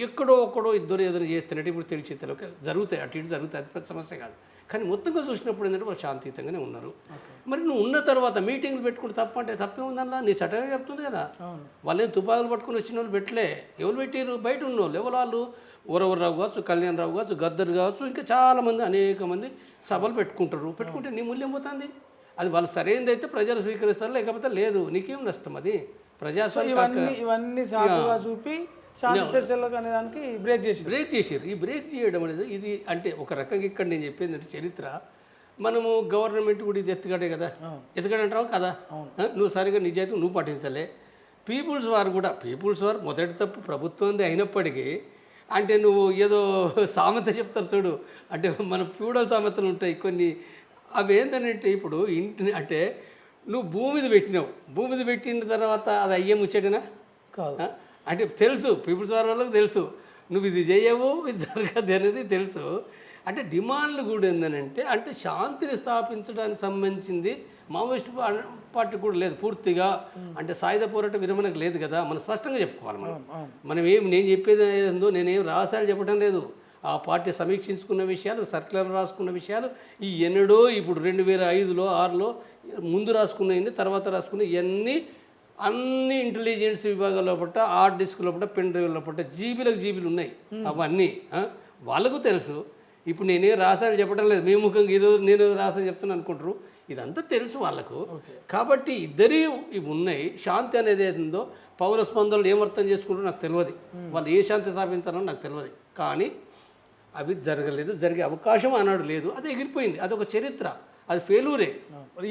ఎక్కడో ఇద్దరు ఏదైనా చేస్తున్నట్టు ఇప్పుడు తెలిసి తెలియక జరుగుతాయి, అటు ఇటు జరుగుతాయి. అది పెద్ద సమస్య కాదు. కానీ మొత్తంగా చూసినప్పుడు ఏంటంటే వాళ్ళు శాంతియుతంగానే ఉన్నారు. మరి నువ్వు ఉన్న తర్వాత మీటింగ్లు పెట్టుకుంటే తప్ప అంటే తప్పే ఉందల్లా నీ చట్టమే చెప్తుంది కదా. వాళ్ళేం తుపాకులు పట్టుకుని వచ్చిన వాళ్ళు పెట్టలే. ఎవరు పెట్టారు? బయట ఉన్న వాళ్ళు. ఎవరు వాళ్ళు? ఊరవరరావు కావచ్చు, కళ్యాణరావు కావచ్చు, గద్దర్ కావచ్చు, ఇంకా చాలామంది అనేక మంది సభలు పెట్టుకుంటే నీ మూల్యం పోతుంది. అది వాళ్ళు సరైనది అయితే ప్రజలు స్వీకరిస్తారు, లేకపోతే లేదు. నీకేం నష్టం? అది ప్రజాస్వామ్యం. ఇవన్నీ సాకుగా చూపి శాంతి చర్చలకు అనేదానికి బ్రేక్ చేసారు. ఈ బ్రేక్ చేయడం అనేది ఇది అంటే ఒక రకంగా ఇక్కడ నేను చెప్పేది అంటే చరిత్ర. మనము గవర్నమెంట్ కూడా ఇది ఎత్తుగడే కదా. ఎత్తుగడంటావు కదా. నువ్వు సరిగా నిజాయితీ నువ్వు పాటించలే. పీపుల్స్ వారు మొదటి తప్పు ప్రభుత్వంది అయినప్పటికీ అంటే నువ్వు ఏదో సామెత చెప్తారు చూడు. అంటే మన ఫ్యూడల్ సామెతలు ఉంటాయి కొన్ని. అవి ఏంటంటే ఇప్పుడు ఇంటిని అంటే నువ్వు భూమిది పెట్టిన తర్వాత అది అయ్యే ముచ్చటనా కాదు. అంటే తెలుసు, పీపుల్స్ వాళ్ళకి తెలుసు నువ్వు ఇది చేయవు, ఇది జరగదు అనేది తెలుసు. అంటే డిమాండ్లు కూడా ఏంటంటే అంటే శాంతిని స్థాపించడానికి సంబంధించింది మావోయిస్ట్ పార్టీ కూడా లేదు పూర్తిగా. అంటే సాయుధ పోరాట విరమణకు లేదు కదా. మనం స్పష్టంగా చెప్పుకోవాలి. నేను చెప్పేది ఏందో నేనేం రహస్యాలు చెప్పడం లేదు. ఆ పార్టీ సమీక్షించుకున్న విషయాలు, సర్క్యులర్ రాసుకున్న విషయాలు ఈ ఎన్నడో ఇప్పుడు 2005లో 6లో ముందు రాసుకున్నాయండి, తర్వాత రాసుకున్న ఇవన్నీ అన్ని ఇంటెలిజెన్స్ విభాగాల లోపల, హార్డ్ డిస్క్ లోపల, పెన్ డ్రైవ్ లోపల జీబీలు ఉన్నాయి. అవన్నీ వాళ్ళకు తెలుసు. ఇప్పుడు నేనేం రాసాను చెప్పడం లేదు. మీ ముఖంగా ఏదో నేను రాసాను చెప్తున్నాను అనుకుంటారు. ఇదంతా తెలుసు వాళ్ళకు. కాబట్టి ఇద్దరి ఇవి ఉన్నాయి. శాంతి అనేది ఏదో పౌర స్పందనలు ఏమర్థం చేసుకుంటారో నాకు తెలియదు. వాళ్ళు ఏ శాంతి స్థాపించారో నాకు తెలియదు. కానీ అవి జరగలేదు, జరిగే అవకాశం ఆనాడు లేదు. అది ఎగిరిపోయింది. అదొక చరిత్ర, అది ఫెయిల్యూరే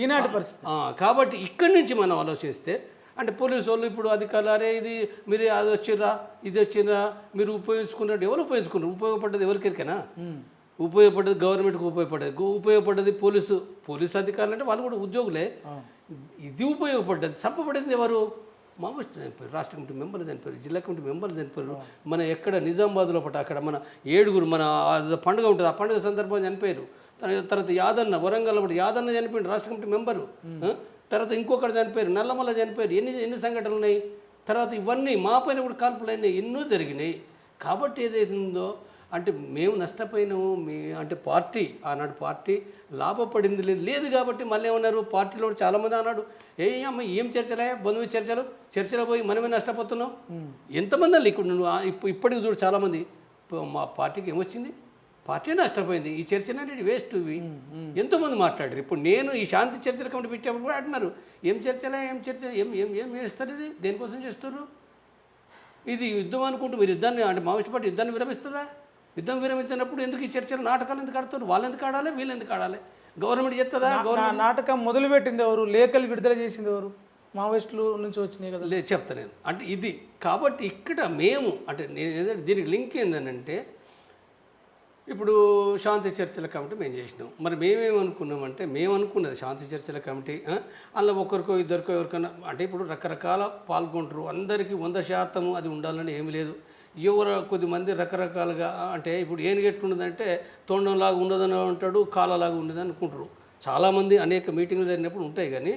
ఈనాటి పరిస్థితి. కాబట్టి ఇక్కడి నుంచి మనం ఆలోచిస్తే అంటే పోలీసు వాళ్ళు ఇప్పుడు అధికారులు అరే ఇది మీరు అది వచ్చిర్రా ఇది వచ్చిర్రా మీరు ఉపయోగించుకున్నట్టు ఎవరు ఉపయోగించుకున్నారు? ఉపయోగపడ్డది ఎవరికైనా? ఉపయోగపడ్డది గవర్నమెంట్కి ఉపయోగపడ్డది పోలీసు అధికారులు అంటే వాళ్ళు కూడా ఉద్యోగులే. ఇది ఉపయోగపడ్డది. చంపబడింది ఎవరు? మావోయిస్టు చనిపోయారు, రాష్ట్ర కమిటీ మెంబర్లు చనిపోయారు, జిల్లా కమిటీ మెంబర్లు చనిపోయారు. మన ఎక్కడ నిజామాబాద్లో పట్ట అక్కడ మన 7 మన పండుగ ఉంటుంది, ఆ పండుగ సందర్భంగా చనిపోయారు. తర్వాత యాదన్న వరంగల్ పట్టు యాదన్న చనిపోయాడు, రాష్ట్ర కమిటీ మెంబరు. తర్వాత ఇంకొకటి చనిపోయారు, నల్లమల్ల చనిపోయారు. ఎన్ని సంఘటనలు ఉన్నాయి. తర్వాత ఇవన్నీ మా పైన కూడా కాల్పులు అయినాయి, ఎన్నో జరిగినాయి. కాబట్టి ఏదైతే ఉందో అంటే మేము నష్టపోయినాము, అంటే పార్టీ ఆనాడు పార్టీ లాభపడింది లేదు కాబట్టి మళ్ళీ ఏమన్నారు, పార్టీలో చాలామంది అన్నాడు అమ్మ ఏం చర్చలే బంధువు చర్చలో పోయి మనమే నష్టపోతున్నాం. ఎంతమంది అల్లి ఇక్కడ నువ్వు ఇప్పటికి చూడు చాలామంది మా పార్టీకి ఏమొచ్చింది, పార్టీ నష్టపోయింది, ఈ చర్చలు అనేది వేస్ట్ ఇవి ఎంతోమంది మాట్లాడారు. ఇప్పుడు నేను ఈ శాంతి చర్చల కమిటీ పెట్టేప్పుడు కూడా అంటున్నారు ఏం చర్చ ఏం ఏం ఏం చేస్తారు, ఇది దేనికోసం చేస్తారు, ఇది యుద్ధం అనుకుంటూ మీరు యుద్ధాన్ని అంటే మావోయిస్ట్ పార్టీ యుద్ధాన్ని విరమిస్తుందా, యుద్ధం విరమించినప్పుడు ఎందుకు ఈ చర్చలు నాటకాలు ఎందుకు ఆడుతారు, వాళ్ళు ఎందుకు ఆడాలి వీళ్ళు ఎందుకు ఆడాలి, గవర్నమెంట్ చెప్తుందా, గవర్నమెంట్ నాటకం మొదలుపెట్టింది ఎవరు, లేఖలు విడుదల చేసింది ఎవరు, మావోయిస్టుల నుంచి వచ్చినాయి కదా. లేదు చెప్తా నేను అంటే ఇది కాబట్టి ఇక్కడ మేము అంటే నేను దీనికి లింక్ ఏంటంటే ఇప్పుడు శాంతి చర్చల కమిటీ మేము చేసినాం. మరి మేమేమనుకున్నామంటే మేము అనుకున్నది శాంతి చర్చల కమిటీ అందులో ఒకరికో ఇద్దరికో ఎవరికైనా అంటే ఇప్పుడు రకరకాల పాల్గొంటారు, అందరికీ 100% అది ఉండాలని ఏమి లేదు. ఎవరు కొద్దిమంది రకరకాలుగా అంటే ఇప్పుడు ఏనుగెట్లున్నదంటే తొండంలాగా ఉండదని అంటాడు, కాలలాగా ఉండదని అనుకుంటారు. చాలామంది అనేక మీటింగ్లు జరిగినప్పుడు ఉంటాయి. కానీ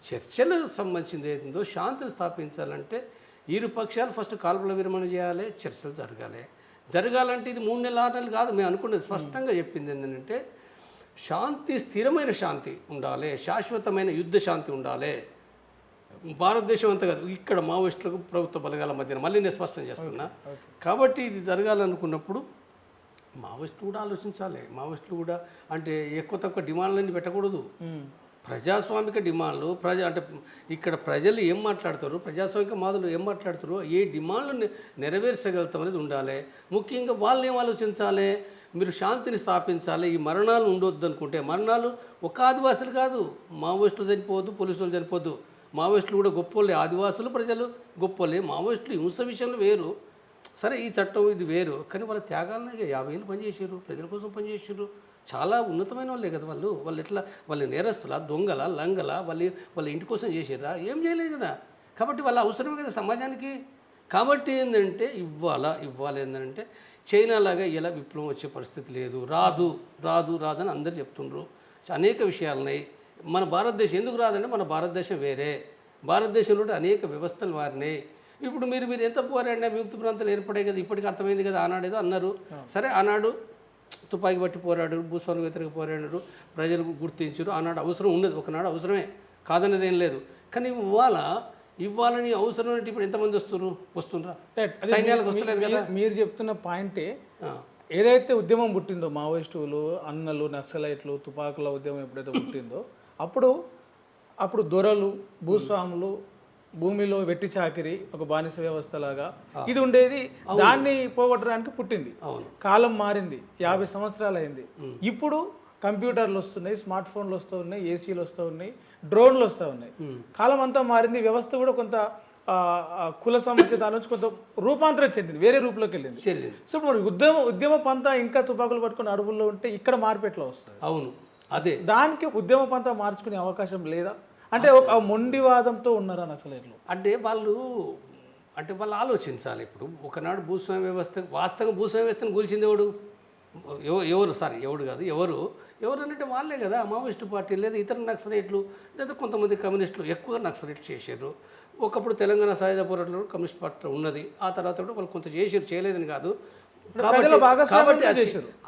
చర్చలకు సంబంధించింది ఏదో శాంతిని స్థాపించాలంటే ఇరు పక్షాలు ఫస్ట్ కాల్పుల విరమణ చేయాలి, చర్చలు జరగాలంటే ఇది 3 నెలలు 6 నెలలు కాదు. మేము అనుకున్నది స్పష్టంగా చెప్పింది ఏంటంటే శాంతి స్థిరమైన శాంతి ఉండాలి, శాశ్వతమైన యుద్ధ శాంతి ఉండాలి. భారతదేశం అంతా కాదు, ఇక్కడ మావోయిస్టులకు ప్రభుత్వ బలగాల మధ్యన మళ్ళీ నేను స్పష్టం చేస్తున్నా. కాబట్టి ఇది జరగాలనుకున్నప్పుడు మావోయిస్టులు కూడా ఆలోచించాలి. మావోయిస్టులు కూడా అంటే ఎక్కువ తక్కువ డిమాండ్లన్నీ పెట్టకూడదు. ప్రజాస్వామిక డిమాండ్లు అంటే ఇక్కడ ప్రజలు ఏం మాట్లాడతారు, ప్రజాస్వామిక మాదులు ఏం మాట్లాడతారు, ఏ డిమాండ్లు నెరవేర్చగలుగుతాం అనేది ఉండాలి. ముఖ్యంగా వాళ్ళు ఏం ఆలోచించాలి, మీరు శాంతిని స్థాపించాలి, ఈ మరణాలు ఉండొద్దు అనుకుంటే మరణాలు ఒక ఆదివాసులు కాదు, మావోయిస్టులు చనిపోవద్దు, పోలీసులు చనిపోవద్దు. మావోయిస్టులు కూడా గొప్పోళ్ళే, ఆదివాసులు ప్రజలు గొప్పోళ్ళే. మావోయిస్టులు హింస విషయంలో వేరు, సరే ఈ చట్టం ఇది వేరు, కానీ వాళ్ళ త్యాగాలను 50 ఏళ్ళు పనిచేసారు, ప్రజల కోసం పనిచేసారు. చాలా ఉన్నతమైన వాళ్ళే కదా వాళ్ళు ఎట్లా వాళ్ళు నేరస్తుల దొంగల లంగల వాళ్ళ ఇంటి కోసం చేసారా, ఏం చేయలేదు కదా. కాబట్టి వాళ్ళ అవసరమే కదా సమాజానికి. కాబట్టి ఏంటంటే ఇవ్వాలి ఏంటంటే చైనా లాగా ఇలా విప్లవం వచ్చే పరిస్థితి లేదు, రాదని అందరు చెప్తుండ్రు. అనేక విషయాలున్నాయి. మన భారతదేశం ఎందుకు రాదంటే మన భారతదేశం వేరే, భారతదేశంలో అనేక వ్యవస్థలు మారినాయి. ఇప్పుడు మీరు ఎంత పోరాడినా విముక్త ప్రాంతాలు ఏర్పడాయి కదా, ఇప్పటికీ అర్థమైంది కదా. ఆనాడేదో అన్నారు, సరే ఆనాడు తుపాకీ పట్టి పోరాడారు, భూస్వామి వ్యతిరేక పోరాడారు, ప్రజలు గుర్తించారు. ఆనాడు అవసరం ఉన్నది, ఒకనాడు అవసరమే కాదనేది ఏం లేదు. కానీ ఇవ్వాలని అవసరం అంటే ఇప్పుడు ఎంతమంది వస్తున్నారు, సైన్యాలకు వస్తలేదు కదా. మీరు చెప్తున్న పాయింటే ఏదైతే ఉద్యమం పుట్టిందో మావోయిస్టులు అన్నలు నక్సలైట్లు తుపాకుల ఉద్యమం ఎప్పుడైతే పుట్టిందో అప్పుడు దొరలు భూస్వాములు భూమిలో వెట్టి చాకిరి ఒక బానిస వ్యవస్థ లాగా ఇది ఉండేది. దాన్ని పోగొట్టడానికి పుట్టింది. కాలం మారింది, 50 సంవత్సరాలు అయింది. ఇప్పుడు కంప్యూటర్లు వస్తున్నాయి, స్మార్ట్ ఫోన్లు వస్తూ ఉన్నాయి, ఏసీలు వస్తూ ఉన్నాయి, డ్రోన్లు వస్తూ ఉన్నాయి. కాలం అంతా మారింది, వ్యవస్థ కూడా కొంత కుల సమస్య దాని నుంచి కొంత రూపాంతరం చెందింది, వేరే రూపంలోకి వెళ్ళింది. సో ఇప్పుడు ఉద్యమ పంత ఇంకా తుపాకులు పట్టుకుని అడవుల్లో ఉంటే ఇక్కడ మార్పెట్లో వస్తుంది. అవును, అదే దానికి ఉద్యమ పంత మార్చుకునే అవకాశం లేదా అంటే ఒక మొండివాదంతో ఉన్నారా నక్సలైట్లు? అంటే వాళ్ళు ఆలోచించాలి. ఇప్పుడు ఒకనాడు భూస్వామ్య వ్యవస్థ వాస్తవంగా భూస్వామ్య వ్యవస్థను కూల్చింది ఎవరు అంటే వాళ్ళే కదా. మావోయిస్టు పార్టీ లేదా ఇతర నక్సలైట్లు లేదా కొంతమంది కమ్యూనిస్టులు ఎక్కువగా నక్సలైట్లు చేశారు. ఒకప్పుడు తెలంగాణ సాయుధ పోరాటంలో కమ్యూనిస్ట్ పార్టీ ఉన్నది, ఆ తర్వాత కూడా వాళ్ళు కొంత చేయలేదని కాదు. కాబట్టి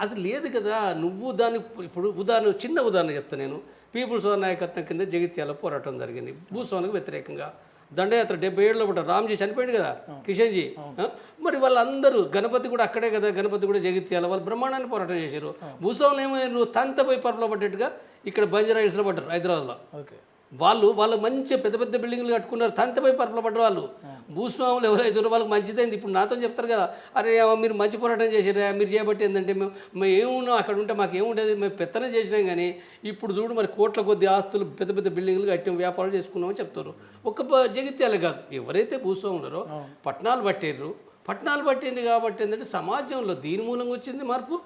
అసలు లేదు కదా. నువ్వు దాన్ని ఇప్పుడు చిన్న ఉదాహరణ చెప్తా నేను. పీపుల్స్ నాయకత్వం కింద జగిత్యాల పోరాటం జరిగింది భూస్వామికి వ్యతిరేకంగా. దండయాత్ర 77లో పడ్డారు, రామ్జీ చనిపోయాడు కదా, కిషన్జీ. మరి వాళ్ళందరూ గణపతి కూడా అక్కడే కదా, గణపతి కూడా జగిత్యాల, వాళ్ళు బ్రహ్మాండాన్ని పోరాటం చేశారు. భూస్వాములు ఏమైనా తంతపోయి పరుపులో పడ్డట్టుగా ఇక్కడ బంజారా హిల్స్లో పడ్డారు హైదరాబాద్లో. వాళ్ళు మంచి పెద్ద పెద్ద బిల్డింగ్లు కట్టుకున్నారు, తంతపై పరుపులో పడ్డ వాళ్ళు. భూస్వాములు ఎవరైతే వాళ్ళకి మంచిదైంది. ఇప్పుడు నాతో చెప్తారు కదా, అరే మీరు మంచి పోరాటం చేసారా, మీరు చేయబట్టి ఏంటంటే మేము ఏమున్నాం అక్కడ ఉంటే మాకు ఏముండేది, మేము పెత్తనం చేసినాం. కానీ ఇప్పుడు చూడు మరి కోట్ల కొద్ది ఆస్తులు పెద్ద పెద్ద బిల్డింగ్లు కట్టాం, వ్యాపారాలు చేసుకున్నామని చెప్తారు. ఒక్క జగిత్యాలే కాదు, ఎవరైతే భూస్వాములరో పట్టణాలు పట్టింది కాబట్టి ఏంటంటే సమాజంలో దీని మూలంగా వచ్చింది మార్పు.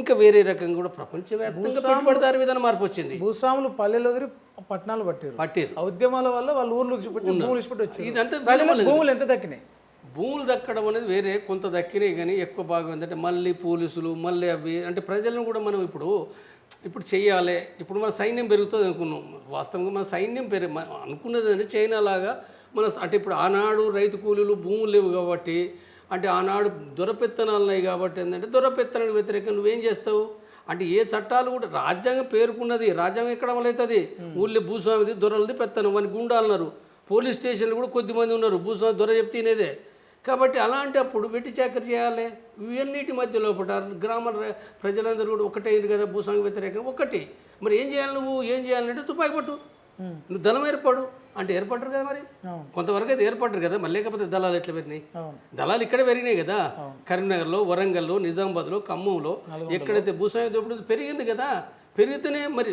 ఇంకా వేరే రకంగా కూడా ప్రపంచవ్యాప్తంగా పెట్టుబడిదారు విధానం మార్పు వచ్చింది. భూస్వాములు పల్లెలో ఎదిరి పట్టణాలు పట్టారు. ఆ ఉద్యమాల వల్ల వాళ్ళు ఊర్లు విడిచిపెట్టి భూములు విడిచిపెట్టి వచ్చారు. ఇదంతా ప్రజలకు భూములు ఎంత దక్కినాయి? భూములు దక్కడం అనేది వేరే, కొంత దక్కినాయి, కానీ ఎక్కువ భాగం ఏంటంటే మళ్ళీ పోలీసులు మళ్ళీ అవి అంటే ప్రజలను కూడా మనం ఇప్పుడు చెయ్యాలి. ఇప్పుడు మన సైన్యం పెరుగుతుంది అనుకున్నాం. వాస్తవంగా మన సైన్యం అనుకున్నది అంటే చైనా లాగా అంటే ఇప్పుడు ఆనాడు రైతు కూలీలు భూములు లేవు కాబట్టి, అంటే ఆనాడు దొరపెత్తనాలు ఉన్నాయి కాబట్టి ఏంటంటే దొరపెత్తనానికి వ్యతిరేకంగా నువ్వేం చేస్తావు అంటే ఏ చట్టాలు కూడా రాజ్యాంగం పేర్కొన్నది, రాజ్యాంగం ఎక్కడ అమలవుతుంది? ఊళ్ళో భూస్వామిది దొరలది పెత్తనం అని గుండాలన్నారు. పోలీస్ స్టేషన్లు కూడా కొద్దిమంది ఉన్నారు భూస్వామి దొర చెప్తేనేదే. కాబట్టి అలాంటప్పుడు వెట్టి చాకరీ చేయాలి. ఇవన్నిటి మధ్య లోపల గ్రామ ప్రజలందరూ కూడా ఒకటైంది కదా భూస్వామి వ్యతిరేకం ఒకటి. మరి ఏం చేయాలి? నువ్వు ఏం చేయాలంటే తుపాకి పట్టు, నువ్వు దళం ఏర్పడు అంటే ఏర్పడరు కదా. మరి కొంతవరకు అయితే ఏర్పడరు కదా. మరి లేకపోతే దళాలు ఎట్లా పెరిగినాయి? దళాలు ఇక్కడే పెరిగినాయి కదా. కరీంనగర్లో, వరంగల్లో, నిజామాబాద్లో, ఖమ్మంలో ఎక్కడైతే భూస్వామి దోపిడీ పెరిగింది కదా. పెరిగితేనే మరి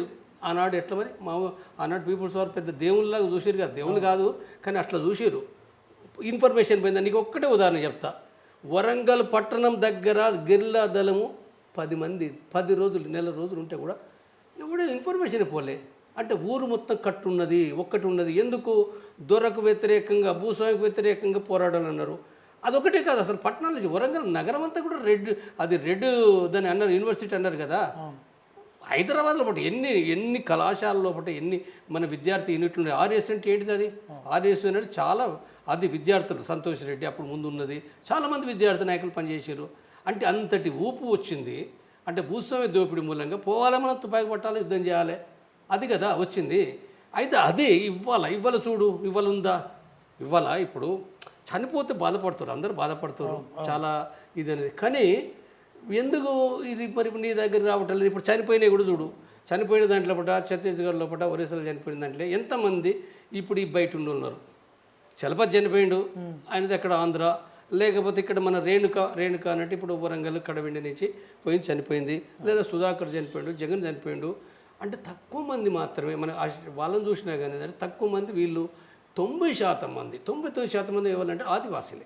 ఆనాడు ఎట్లా మరి ఆనాడు పీపుల్స్ వారు పెద్ద దేవుళ్ళలాగా చూసారు కదా. దేవుళ్ళు కాదు కానీ అట్లా చూసారు. ఇన్ఫర్మేషన్ పోయిందా? నీకు ఒక్కటే ఉదాహరణ చెప్తా. వరంగల్ పట్టణం దగ్గర గెరిల్లా దళము 10 మంది 10 రోజులు నెల రోజులు ఉంటే కూడా ఎవడో ఇన్ఫర్మేషన్ పోలే. అంటే ఊరు మొత్తం కట్టున్నది, ఒక్కటి ఉన్నది. ఎందుకు? దొరకు వ్యతిరేకంగా, భూస్వామికి వ్యతిరేకంగా పోరాడాలన్నారు. అదొకటే కాదు, అసలు పట్టణాలు వరంగల్ నగరం అంతా కూడా రెడ్ దాన్ని అన్నారు, యూనివర్సిటీ అన్నారు కదా. హైదరాబాద్లో ఒకటి ఎన్ని కళాశాలలో ఒకటి ఎన్ని మన విద్యార్థి యూనిట్లు ఉన్నాయి. ఆర్ఎస్ అంటే ఏంటిది? అది ఆర్ఎస్ అనేది చాలా అది విద్యార్థులు సంతోష్ రెడ్డి అప్పుడు ముందు ఉన్నది. చాలామంది విద్యార్థి నాయకులు పనిచేశారు. అంటే అంతటి ఊపు వచ్చింది. అంటే భూస్వామి దోపిడీ మూలంగా పోవాలి, మనం తుపాకి పట్టాలి, యుద్ధం చేయాలి, అది కదా వచ్చింది. అయితే అదే ఇవాళ చూడు, ఇవాళ ఉందా? ఇవాళ ఇప్పుడు చనిపోతే బాధపడుతారు, అందరూ బాధపడుతారు చాలా ఇది అనేది. కానీ ఎందుకు ఇది మరి నీ దగ్గర రావటం లేదు? ఇప్పుడు చనిపోయినాయి కూడా చూడు. చనిపోయిన దాంట్లో ఛత్తీస్గఢ్ లోపల, ఒరిస్సాలో చనిపోయిన దాంట్లో ఎంతమంది ఇప్పుడు ఈ బయట ఉన్నారు. చలపతి చనిపోయిండు, ఆయనది ఎక్కడ ఆంధ్ర. లేకపోతే ఇక్కడ మన రేణుక అన్నట్టు ఇప్పుడు వరంగల్ కడవెండి నుంచి పోయి చనిపోయింది. లేదా సుధాకర్ చనిపోయిండు, జగన్ చనిపోయిండు. అంటే తక్కువ మంది మాత్రమే మన వాళ్ళని చూసినా కానీ తక్కువ మంది. వీళ్ళు 90% మంది 99% మంది ఎవరంటే ఆదివాసీలే,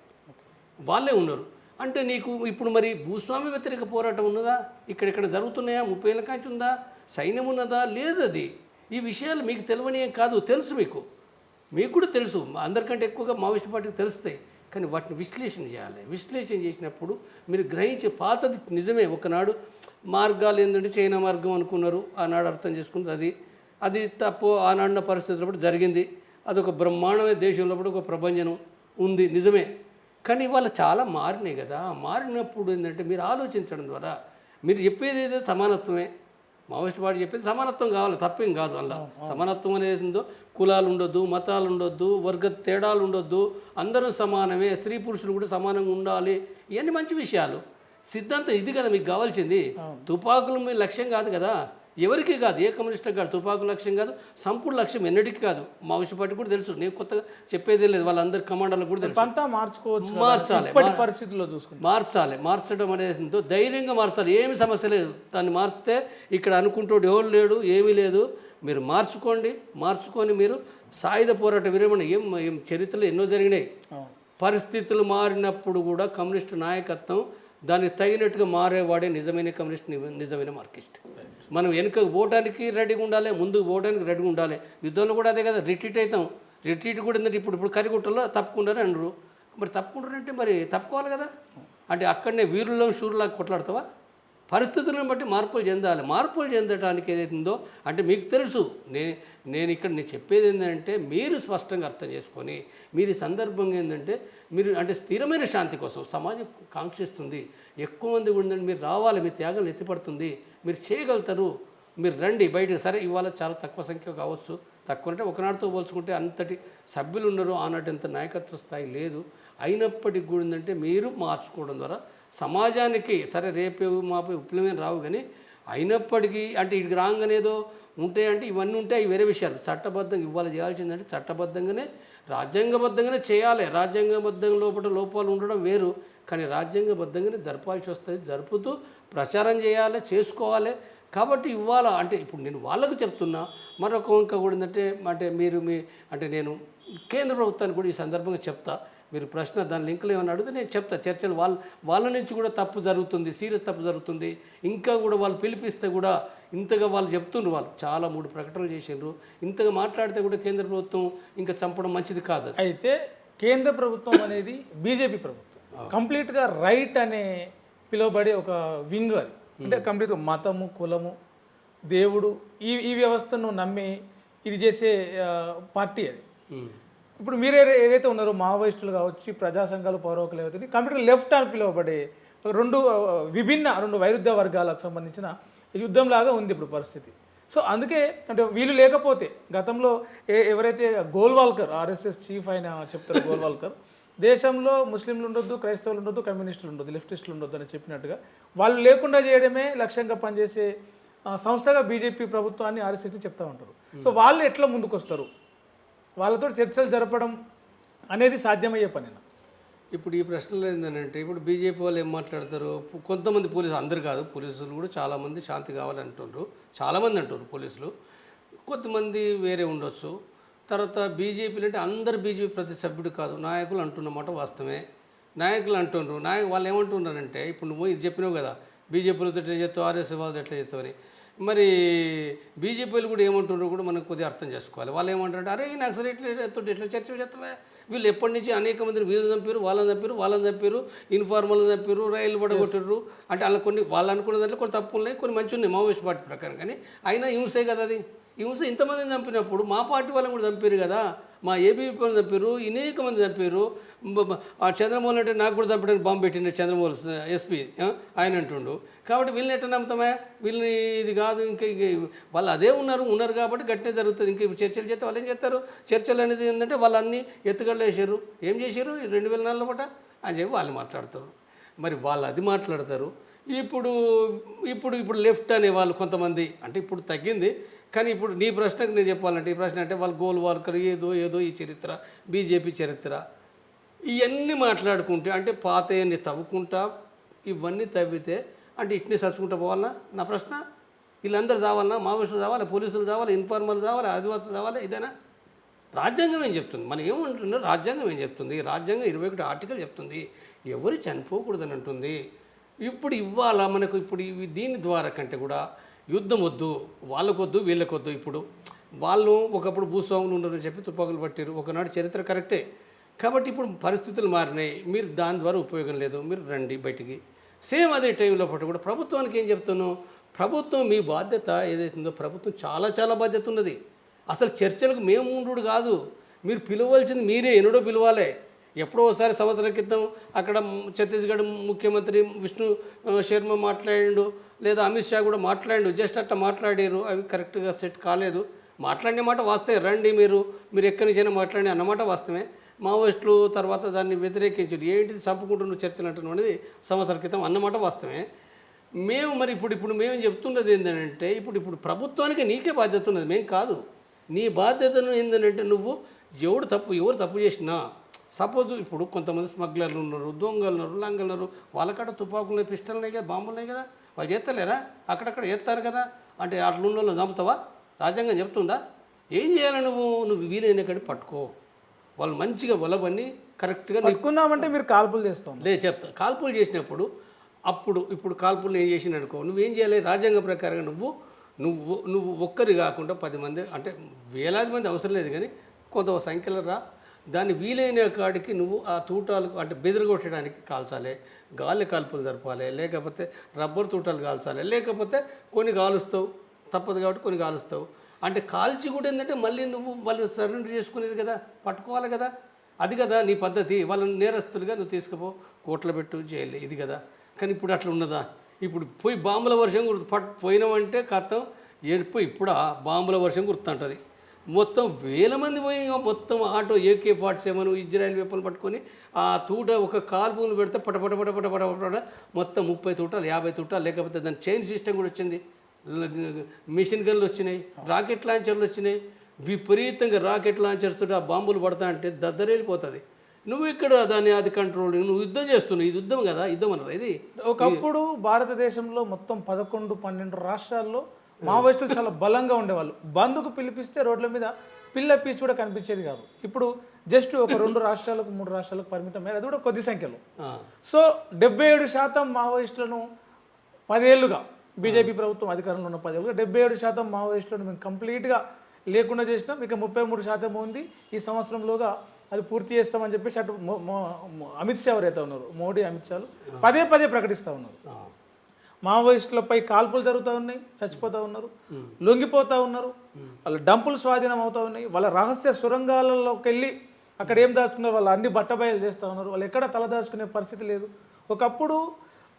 వాళ్ళే ఉన్నారు. అంటే నీకు ఇప్పుడు మరి భూస్వామి వ్యతిరేక పోరాటం ఉన్నదా? ఇక్కడెక్కడ జరుగుతున్నాయా? 30 ఏళ్ళ కాంచి ఉందా? సైన్యం ఉన్నదా? లేదు. అది ఈ విషయాలు మీకు తెలియనియం కాదు, తెలుసు. మీకు కూడా తెలుసు. అందరికంటే ఎక్కువగా మావోయిస్ట్ పార్టీకి తెలుస్తాయి. కానీ వాటిని విశ్లేషణ చేయాలి. విశ్లేషణ చేసినప్పుడు మీరు గ్రహించే పాతది నిజమే. ఒకనాడు మార్గాలు ఏంటంటే చైనా మార్గం అనుకున్నారు, ఆనాడు అర్థం చేసుకున్నది అది తప్పు. ఆనాడున్న పరిస్థితుల్లో జరిగింది. అదొక బ్రహ్మాండమైన దేశంలో ఒక ప్రభంజనం ఉంది, నిజమే. కానీ ఇవాళ చాలా మారినాయి కదా. మారినప్పుడు ఏంటంటే మీరు ఆలోచించడం ద్వారా మీరు చెప్పేది ఏదో సమానత్వమే. మావోయిస్ట్ పార్టీ చెప్పేది సమానత్వం కావాలి, తప్పేం కాదు. అలా సమానత్వం అనేది ఉందో, కులాలు ఉండొద్దు, మతాలు ఉండొద్దు, వర్గ తేడాలు ఉండొద్దు, అందరూ సమానమే, స్త్రీ పురుషులు కూడా సమానంగా ఉండాలి. ఇవన్నీ మంచి విషయాలు. సిద్ధాంతం ఇది కదా మీకు కావాల్సింది. తుపాకులు మీ లక్ష్యం కాదు కదా, ఎవరికి కాదు, ఏ కమ్యూనిస్టులకు కాదు. తుపాకుల లక్ష్యం కాదు, సంపూర్ణ లక్ష్యం ఎన్నటికీ కాదు. మావోయిస్ట్ పార్టీ కూడా తెలుసు. నేను కొత్తగా చెప్పేదే లేదు, వాళ్ళందరి కమాండర్లకు కూడా తెలుసు. మార్చడం అనేది ధైర్యంగా మార్చాలి. ఏమి సమస్య లేదు. దాన్ని మార్చితే ఇక్కడ అనుకుంటూ ఎవరు లేడు, ఏమీ లేదు. మీరు మార్చుకొని మీరు సాయుధ పోరాట విరమణ ఏం చరిత్రలో ఎన్నో జరిగినాయి. పరిస్థితులు మారినప్పుడు కూడా కమ్యూనిస్టు నాయకత్వం దానికి తగినట్టుగా మారేవాడే నిజమైన కమ్యూనిస్ట్, నిజమైన మార్కిస్ట్. మనం వెనుకకు పోవడానికి రెడీగా ఉండాలి, ముందుకు పోవడానికి రెడీగా ఉండాలి. యుద్ధంలో కూడా అదే కదా. రిట్రీట్ అవుతాం. రిట్రీట్ కూడా ఏంటంటే ఇప్పుడు కరిగుట్టలో తప్పుకుంటారు అనరు. మరి తప్పుకుంటారంటే మరి తప్పుకోవాలి కదా. అంటే అక్కడనే వీరుల్లో షూరులాగా కొట్లాడతావా? పరిస్థితులను బట్టి మార్పులు చెందాలి. మార్పులు చెందడానికి ఏదైతుందో అంటే మీకు తెలుసు. నేను చెప్పేది ఏంటంటే మీరు స్పష్టంగా అర్థం చేసుకొని మీరు ఈ సందర్భంగా ఏంటంటే మీరు అంటే స్థిరమైన శాంతి కోసం సమాజం కాంక్షిస్తుంది. ఎక్కువ మంది ఉండండి, మీరు రావాలి, మీ త్యాగాలు ఎత్తిపడుతుంది, మీరు చేయగలుగుతారు, మీరు రండి బయటకు. సరే ఇవాళ చాలా తక్కువ సంఖ్య కావచ్చు, తక్కువ అంటే ఒకనాటితో పోల్చుకుంటే అంతటి సభ్యులు ఉన్నారు, ఆనాటి అంత నాయకత్వ స్థాయి లేదు. అయినప్పటికీ కూడా ఏంటంటే మీరు మార్చుకోవడం ద్వారా సమాజానికి సరే రేపు మాపై విప్లవం రావు, కానీ అయినప్పటికీ అంటే ఇక్కడికి రాగానేదో ఉంటాయంటే ఇవన్నీ ఉంటాయి, వేరే విషయాలు. చట్టబద్ధంగా ఇవాళ చేయాల్సిందంటే చట్టబద్ధంగానే రాజ్యాంగబద్ధంగానే చేయాలి. రాజ్యాంగబద్ధంగా లోపాలు ఉండడం వేరు, కానీ రాజ్యాంగబద్ధంగానే జరపాల్సి వస్తుంది. జరుపుతూ ప్రచారం చేయాలి, చేసుకోవాలి. కాబట్టి ఇవాళ అంటే ఇప్పుడు నేను వాళ్ళకు చెప్తున్నా. మరొక ఇంకా కూడా ఏంటంటే అంటే మీరు నేను కేంద్ర ప్రభుత్వానికి కూడా ఈ సందర్భంగా చెప్తా. మీరు ప్రశ్న దాని లింకులు ఏమైనా అడిగితే నేను చెప్తా. చర్చలు వాళ్ళ నుంచి కూడా తప్పు జరుగుతుంది, సీరియస్ తప్పు జరుగుతుంది. ఇంకా కూడా వాళ్ళు పిలిపిస్తే కూడా ఇంతగా వాళ్ళు చెప్తుండ్రు. వాళ్ళు చాలా 3 ప్రకటనలు చేసిండ్రు. ఇంతగా మాట్లాడితే కూడా కేంద్ర ప్రభుత్వం ఇంకా చంపడం మంచిది కాదు. అయితే కేంద్ర ప్రభుత్వం అనేది బీజేపీ ప్రభుత్వం కంప్లీట్గా రైట్ అనే పిలువబడే ఒక వింగ్ అది. అంటే కంప్లీట్గా మతము, కులము, దేవుడు ఈ వ్యవస్థను నమ్మి ఇది చేసే పార్టీ అది. ఇప్పుడు మీరు ఏదైతే ఉన్నారో మావోయిస్టులు కావచ్చు, ప్రజా సంఘాలు, పౌరకులు ఏవైతే కంప్లీట్గా లెఫ్ట్ అని పిలువబడే 2 వైరుధ్య వర్గాలకు సంబంధించిన యుద్ధంలాగా ఉంది ఇప్పుడు పరిస్థితి. సో అందుకే అంటే వీళ్ళు లేకపోతే గతంలో ఎవరైతే గోల్వాల్కర్ ఆర్ఎస్ఎస్ చీఫ్ ఆయన చెప్తారు, గోల్వాల్కర్ దేశంలో ముస్లింలు ఉండొద్దు, క్రైస్తవులు ఉండొద్దు, కమ్యూనిస్టులు ఉండొద్దు, లెఫ్టిస్టులు ఉండొద్దు అని చెప్పినట్టుగా వాళ్ళు లేకుండా చేయడమే లక్ష్యంగా పనిచేసే సంస్థగా బీజేపీ ప్రభుత్వాన్ని ఆర్ఎస్ఎస్ని చెప్తా ఉంటారు. సో వాళ్ళు ఎట్లా ముందుకు వస్తారు, వాళ్ళతో చర్చలు జరపడం అనేది సాధ్యమయ్యే పనేనా? ఇప్పుడు ఈ ప్రశ్నలో ఏంటంటే ఇప్పుడు బీజేపీ వాళ్ళు ఏం మాట్లాడతారు, కొంతమంది పోలీసులు, అందరు కాదు, పోలీసులు కూడా చాలామంది శాంతి కావాలంటుండ్రు, చాలామంది అంటారు పోలీసులు, కొంతమంది వేరే ఉండొచ్చు. తర్వాత బీజేపీలు అంటే అందరు బీజేపీ ప్రతి సభ్యుడు కాదు, నాయకులు అంటున్నమాట వాస్తవమే. నాయకులు అంటుండ్రు, వాళ్ళు ఏమంటున్నారంటే ఇప్పుడు నువ్వు ఇది చెప్పినావు కదా, బీజేపీలతో ఎట్లా చేస్తావు, ఆర్ఎస్ఎస్ వాళ్ళతో ఎట్లా చేస్తావు అని. మరి బీజేపీలు కూడా ఏమంటున్నారో కూడా మనం కొద్దిగా అర్థం చేసుకోవాలి. వాళ్ళు ఏమంటారంటే అరే నాకు సరే ఎట్లా చర్చ చేస్తావా, వీళ్ళు ఎప్పటి నుంచి అనేక మందిని వీళ్ళని చంపారు, వాళ్ళని చంపారు, ఇన్ఫార్మల్ని చంపారు, రైలు పడగొట్టారు. అంటే అలా వాళ్ళు అనుకున్న దాంట్లో కొన్ని తప్పులు ఉన్నాయి, కొన్ని మంచి ఉన్నాయి మావోయిస్ట్ పార్టీ ప్రకారం. కానీ అయినా హింసే కదా అది. హింస ఇంతమందిని చంపినప్పుడు మా పార్టీ వాళ్ళని కూడా చంపారు కదా, మా ఏబీపీ వాళ్ళని చంపారు, అనేక మంది చంపారు. ఆ చంద్రమోహన్ అంటే నాకు కూడా చంపడానికి బాంబు పెట్టిండే చంద్రమోహన్ ఎస్పీ ఆయన అంటుండు. కాబట్టి వీళ్ళని ఎట్లా నమ్ముతామా, వీళ్ళని ఇది కాదు ఇంకా వాళ్ళు అదే ఉన్నారు కాబట్టి గట్టినే జరుగుతుంది. ఇంకా చర్చలు చేస్తే వాళ్ళు ఏం చేస్తారు, చర్చలు అనేది ఏంటంటే వాళ్ళు అన్నీ ఎత్తుగడలు వేసారు, ఏం చేశారు 2004 పూట అని చెప్పి వాళ్ళు మాట్లాడతారు. మరి వాళ్ళు అది మాట్లాడతారు. ఇప్పుడు లెఫ్ట్ అనే వాళ్ళు కొంతమంది అంటే ఇప్పుడు తగ్గింది. కానీ ఇప్పుడు నీ ప్రశ్నకు నేను చెప్పాలంటే ఈ ప్రశ్న అంటే వాళ్ళు గోల్వాల్కర్ ఏదో ఈ చరిత్ర, బీజేపీ చరిత్ర ఇవన్నీ మాట్లాడుకుంటే అంటే పాతయన్ని తవ్వుకుంటా ఇవన్నీ తవ్వితే అంటే ఇట్నే సరుచుకుంటూ పోవాలన్నా నా ప్రశ్న. వీళ్ళందరూ చావాలన్నా, మావోయిస్టులు చావాలి, పోలీసులు చావాలి, ఇన్ఫార్మర్లు చావాలి, ఆదివాసులు చావాలి, ఇదేనా? రాజ్యాంగం ఏం చెప్తుంది, మనం ఏమంటున్నాం, రాజ్యాంగం ఏం చెప్తుంది, రాజ్యాంగం 21 ఆర్టికల్ చెప్తుంది ఎవరు చనిపోకూడదని అంటుంది. ఇప్పుడు ఇవ్వాలా మనకు ఇప్పుడు దీని ద్వారా కంటే కూడా యుద్ధం వద్దు, వాళ్ళకొద్దు వీళ్ళకొద్దు. ఇప్పుడు వాళ్ళు ఒకప్పుడు భూస్వాములు ఉండరని చెప్పి తుపాకులు పట్టారు, ఒకనాడు చరిత్ర కరెక్టే. కాబట్టి ఇప్పుడు పరిస్థితులు మారినాయి, మీరు దాని ద్వారా ఉపయోగం లేదు, మీరు రండి బయటికి. సేమ్ అదే టైంలో పాటు కూడా ప్రభుత్వానికి ఏం చెప్తాను, ప్రభుత్వం మీ బాధ్యత ఏదైతుందో ప్రభుత్వం చాలా బాధ్యత ఉన్నది. అసలు చర్చలకు మేము ఉండు కాదు, మీరు పిలవలసింది మీరే, ఎన్నడో పిలవాలి. ఎప్పుడో ఒకసారి సంవత్సరం క్రితం అక్కడ ఛత్తీస్గఢ్ ముఖ్యమంత్రి విష్ణు శర్మ మాట్లాడిండు, లేదా అమిత్ షా కూడా మాట్లాడిండు, జస్ట్ అట్లా మాట్లాడారు, అవి కరెక్ట్గా సెట్ కాలేదు. మాట్లాడిన మాట వాస్తవే, రండి మీరు ఎక్కడి నుంచైనా మాట్లాడి అన్నమాట వాస్తవమే. మావోయిస్టులు తర్వాత దాన్ని వ్యతిరేకించారు, ఏంటిది చంపుకుంటున్న చర్చలు అంటున్నాం అనేది సంవత్సరం క్రితం అన్నమాట వాస్తవమే. మేము మరి ఇప్పుడు మేము చెప్తున్నది ఏంటంటే ఇప్పుడు ప్రభుత్వానికి నీకే బాధ్యత ఉన్నది, మేము కాదు. నీ బాధ్యతను ఏంటంటే నువ్వు ఎవరు తప్పు చేసినా, సపోజ్ ఇప్పుడు కొంతమంది స్మగ్లర్లు ఉన్నారు, దొంగలు ఉన్నారు, లంగలు ఉన్నారు, వాళ్ళకాడ తుపాకులు ఉన్నాయి, పిస్టల్ ఉన్నాయి కదా, బాంబులు ఉన్నాయి కదా, వాళ్ళు చేస్తలేరా, అక్కడక్కడ చేస్తారు కదా. అంటే అట్లా ఉన్న వాళ్ళని చంపుతావా, రాజ్యాంగం చెప్తుందా? ఏం చేయాలి, నువ్వు వీలైన కాడికి పట్టుకో, వాళ్ళు మంచిగా వలబన్ని కరెక్ట్గా పట్టుకుందామంటే మీరు కాల్పులు చేస్తాం చెప్తా. కాల్పులు చేసినప్పుడు ఇప్పుడు కాల్పులు ఏం చేసిన అనుకో, నువ్వేం చేయాలి, రాజ్యాంగ ప్రకారంగా నువ్వు ఒక్కరి కాకుండా 10 మంది అంటే వేలాది మంది అవసరం లేదు, కానీ కొంత సంఖ్యలో రా, దాన్ని వీలైన కాడికి నువ్వు ఆ తూటాలకు అంటే బెదిరగొట్టడానికి కాల్చాలి, గాలి కాల్పులు జరపాలి, లేకపోతే రబ్బర్ తూటాలు కాల్చాలి, లేకపోతే కొన్ని కాలుస్తావు, తప్పదు కాబట్టి కొన్ని కాలుస్తావు. అంటే కాల్చి కూడా ఏంటంటే మళ్ళీ నువ్వు వాళ్ళు సరెండర్ చేసుకునేది కదా, పట్టుకోవాలి కదా, అది కదా నీ పద్ధతి. వాళ్ళని నేరస్తులుగా నువ్వు తీసుకుపో, కోట్ల పెట్టు, జైలు, ఇది కదా. కానీ ఇప్పుడు అట్లా ఉన్నదా? ఇప్పుడు పోయి బాంబుల వర్షం పోయినామంటే కథం ఏడిపోయి ఇప్పుడు బాంబుల వర్షం గుర్తుంటుంది. మొత్తం వేల మంది పోయి మొత్తం ఆటో AK-47 ఇజ్రాయెల్ వెపన్లు పట్టుకొని ఆ తూట ఒక కాల్పులు పెడితే పట మొత్తం 30 తూటాలు 50 తూటాలు, లేకపోతే దాని చైన్ సిస్టమ్ కూడా వచ్చింది, మిషన్ గన్లు వచ్చినాయి, రాకెట్ లాంచర్లు వచ్చినాయి, విపరీతంగా రాకెట్ లాంచర్స్ తోటి ఆ బాంబులు పడతా అంటే దద్దరేలిపోతుంది. నువ్వు ఇక్కడ దాన్ని అది కంట్రోల్, నువ్వు యుద్ధం చేస్తున్నావు, ఇది యుద్ధం కదా, యుద్ధం అన్నారు. ఇది ఒకప్పుడు భారతదేశంలో మొత్తం 11-12 రాష్ట్రాల్లో మావోయిస్టులు చాలా బలంగా ఉండేవాళ్ళు. బంద్కు పిలిపిస్తే రోడ్ల మీద పిల్ల పీచు కూడా కనిపించేది కాదు. ఇప్పుడు జస్ట్ ఒక 2 రాష్ట్రాలకు 3 రాష్ట్రాలకు పరిమితం, అది కూడా కొద్ది సంఖ్యలో. సో 77% మావోయిస్టులను 10 ఏళ్ళుగా బీజేపీ ప్రభుత్వం అధికారంలో ఉన్న 10 ఏళ్ళుగా 77% మావోయిస్టులను మేము కంప్లీట్గా లేకుండా చేసినాం. ఇక 33% ఉంది. ఈ సంవత్సరంలోగా అది పూర్తి చేస్తామని చెప్పేసి అటు అమిత్ షా ఎవరైతే ఉన్నారు, మోడీ అమిత్ షాలు పదే ప్రకటిస్తూ ఉన్నారు. మావోయిస్టులపై కాల్పులు జరుగుతూ ఉన్నాయి, చచ్చిపోతూ ఉన్నారు, లొంగిపోతూ ఉన్నారు, వాళ్ళ డంపులు స్వాధీనం అవుతూ ఉన్నాయి, వాళ్ళ రహస్య సొరంగాలలోకి వెళ్ళి అక్కడ ఏం దాచుకున్నారు వాళ్ళు అన్ని బట్టబయలు చేస్తూ ఉన్నారు. వాళ్ళు ఎక్కడ తలదాచుకునే పరిస్థితి లేదు. ఒకప్పుడు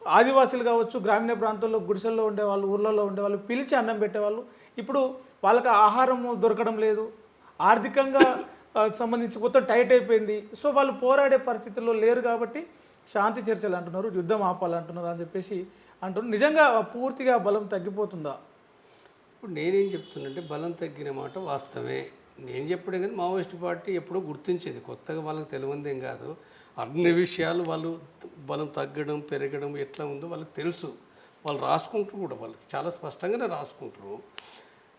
ఆదివాసులు కావచ్చు, గ్రామీణ ప్రాంతాల్లో గుడిసెల్లో ఉండేవాళ్ళు, ఊర్లలో ఉండేవాళ్ళు, పిలిచి అన్నం పెట్టేవాళ్ళు. ఇప్పుడు వాళ్ళకి ఆహారం దొరకడం లేదు, ఆర్థికంగా సంబంధించి మొత్తం టైట్ అయిపోయింది. సో వాళ్ళు పోరాడే పరిస్థితుల్లో లేరు కాబట్టి శాంతి చర్చలు అంటున్నారు, యుద్ధం ఆపాలంటున్నారు అని చెప్పేసి అంటున్నారు. నిజంగా పూర్తిగా బలం తగ్గిపోతుందా? ఇప్పుడు నేనేం చెప్తున్నంటే బలం తగ్గిన మాట వాస్తవమే. నేను చెప్పడం కానీ మావోయిస్ట్ పార్టీ ఎప్పుడో గుర్తించేది, కొత్తగా వాళ్ళకి తెలియదేం కాదు. అన్ని విషయాలు వాళ్ళు బలం తగ్గడం పెరగడం ఎట్లా ఉందో వాళ్ళకి తెలుసు. వాళ్ళు రాసుకుంటారు కూడా, వాళ్ళకి చాలా స్పష్టంగానే రాసుకుంటారు.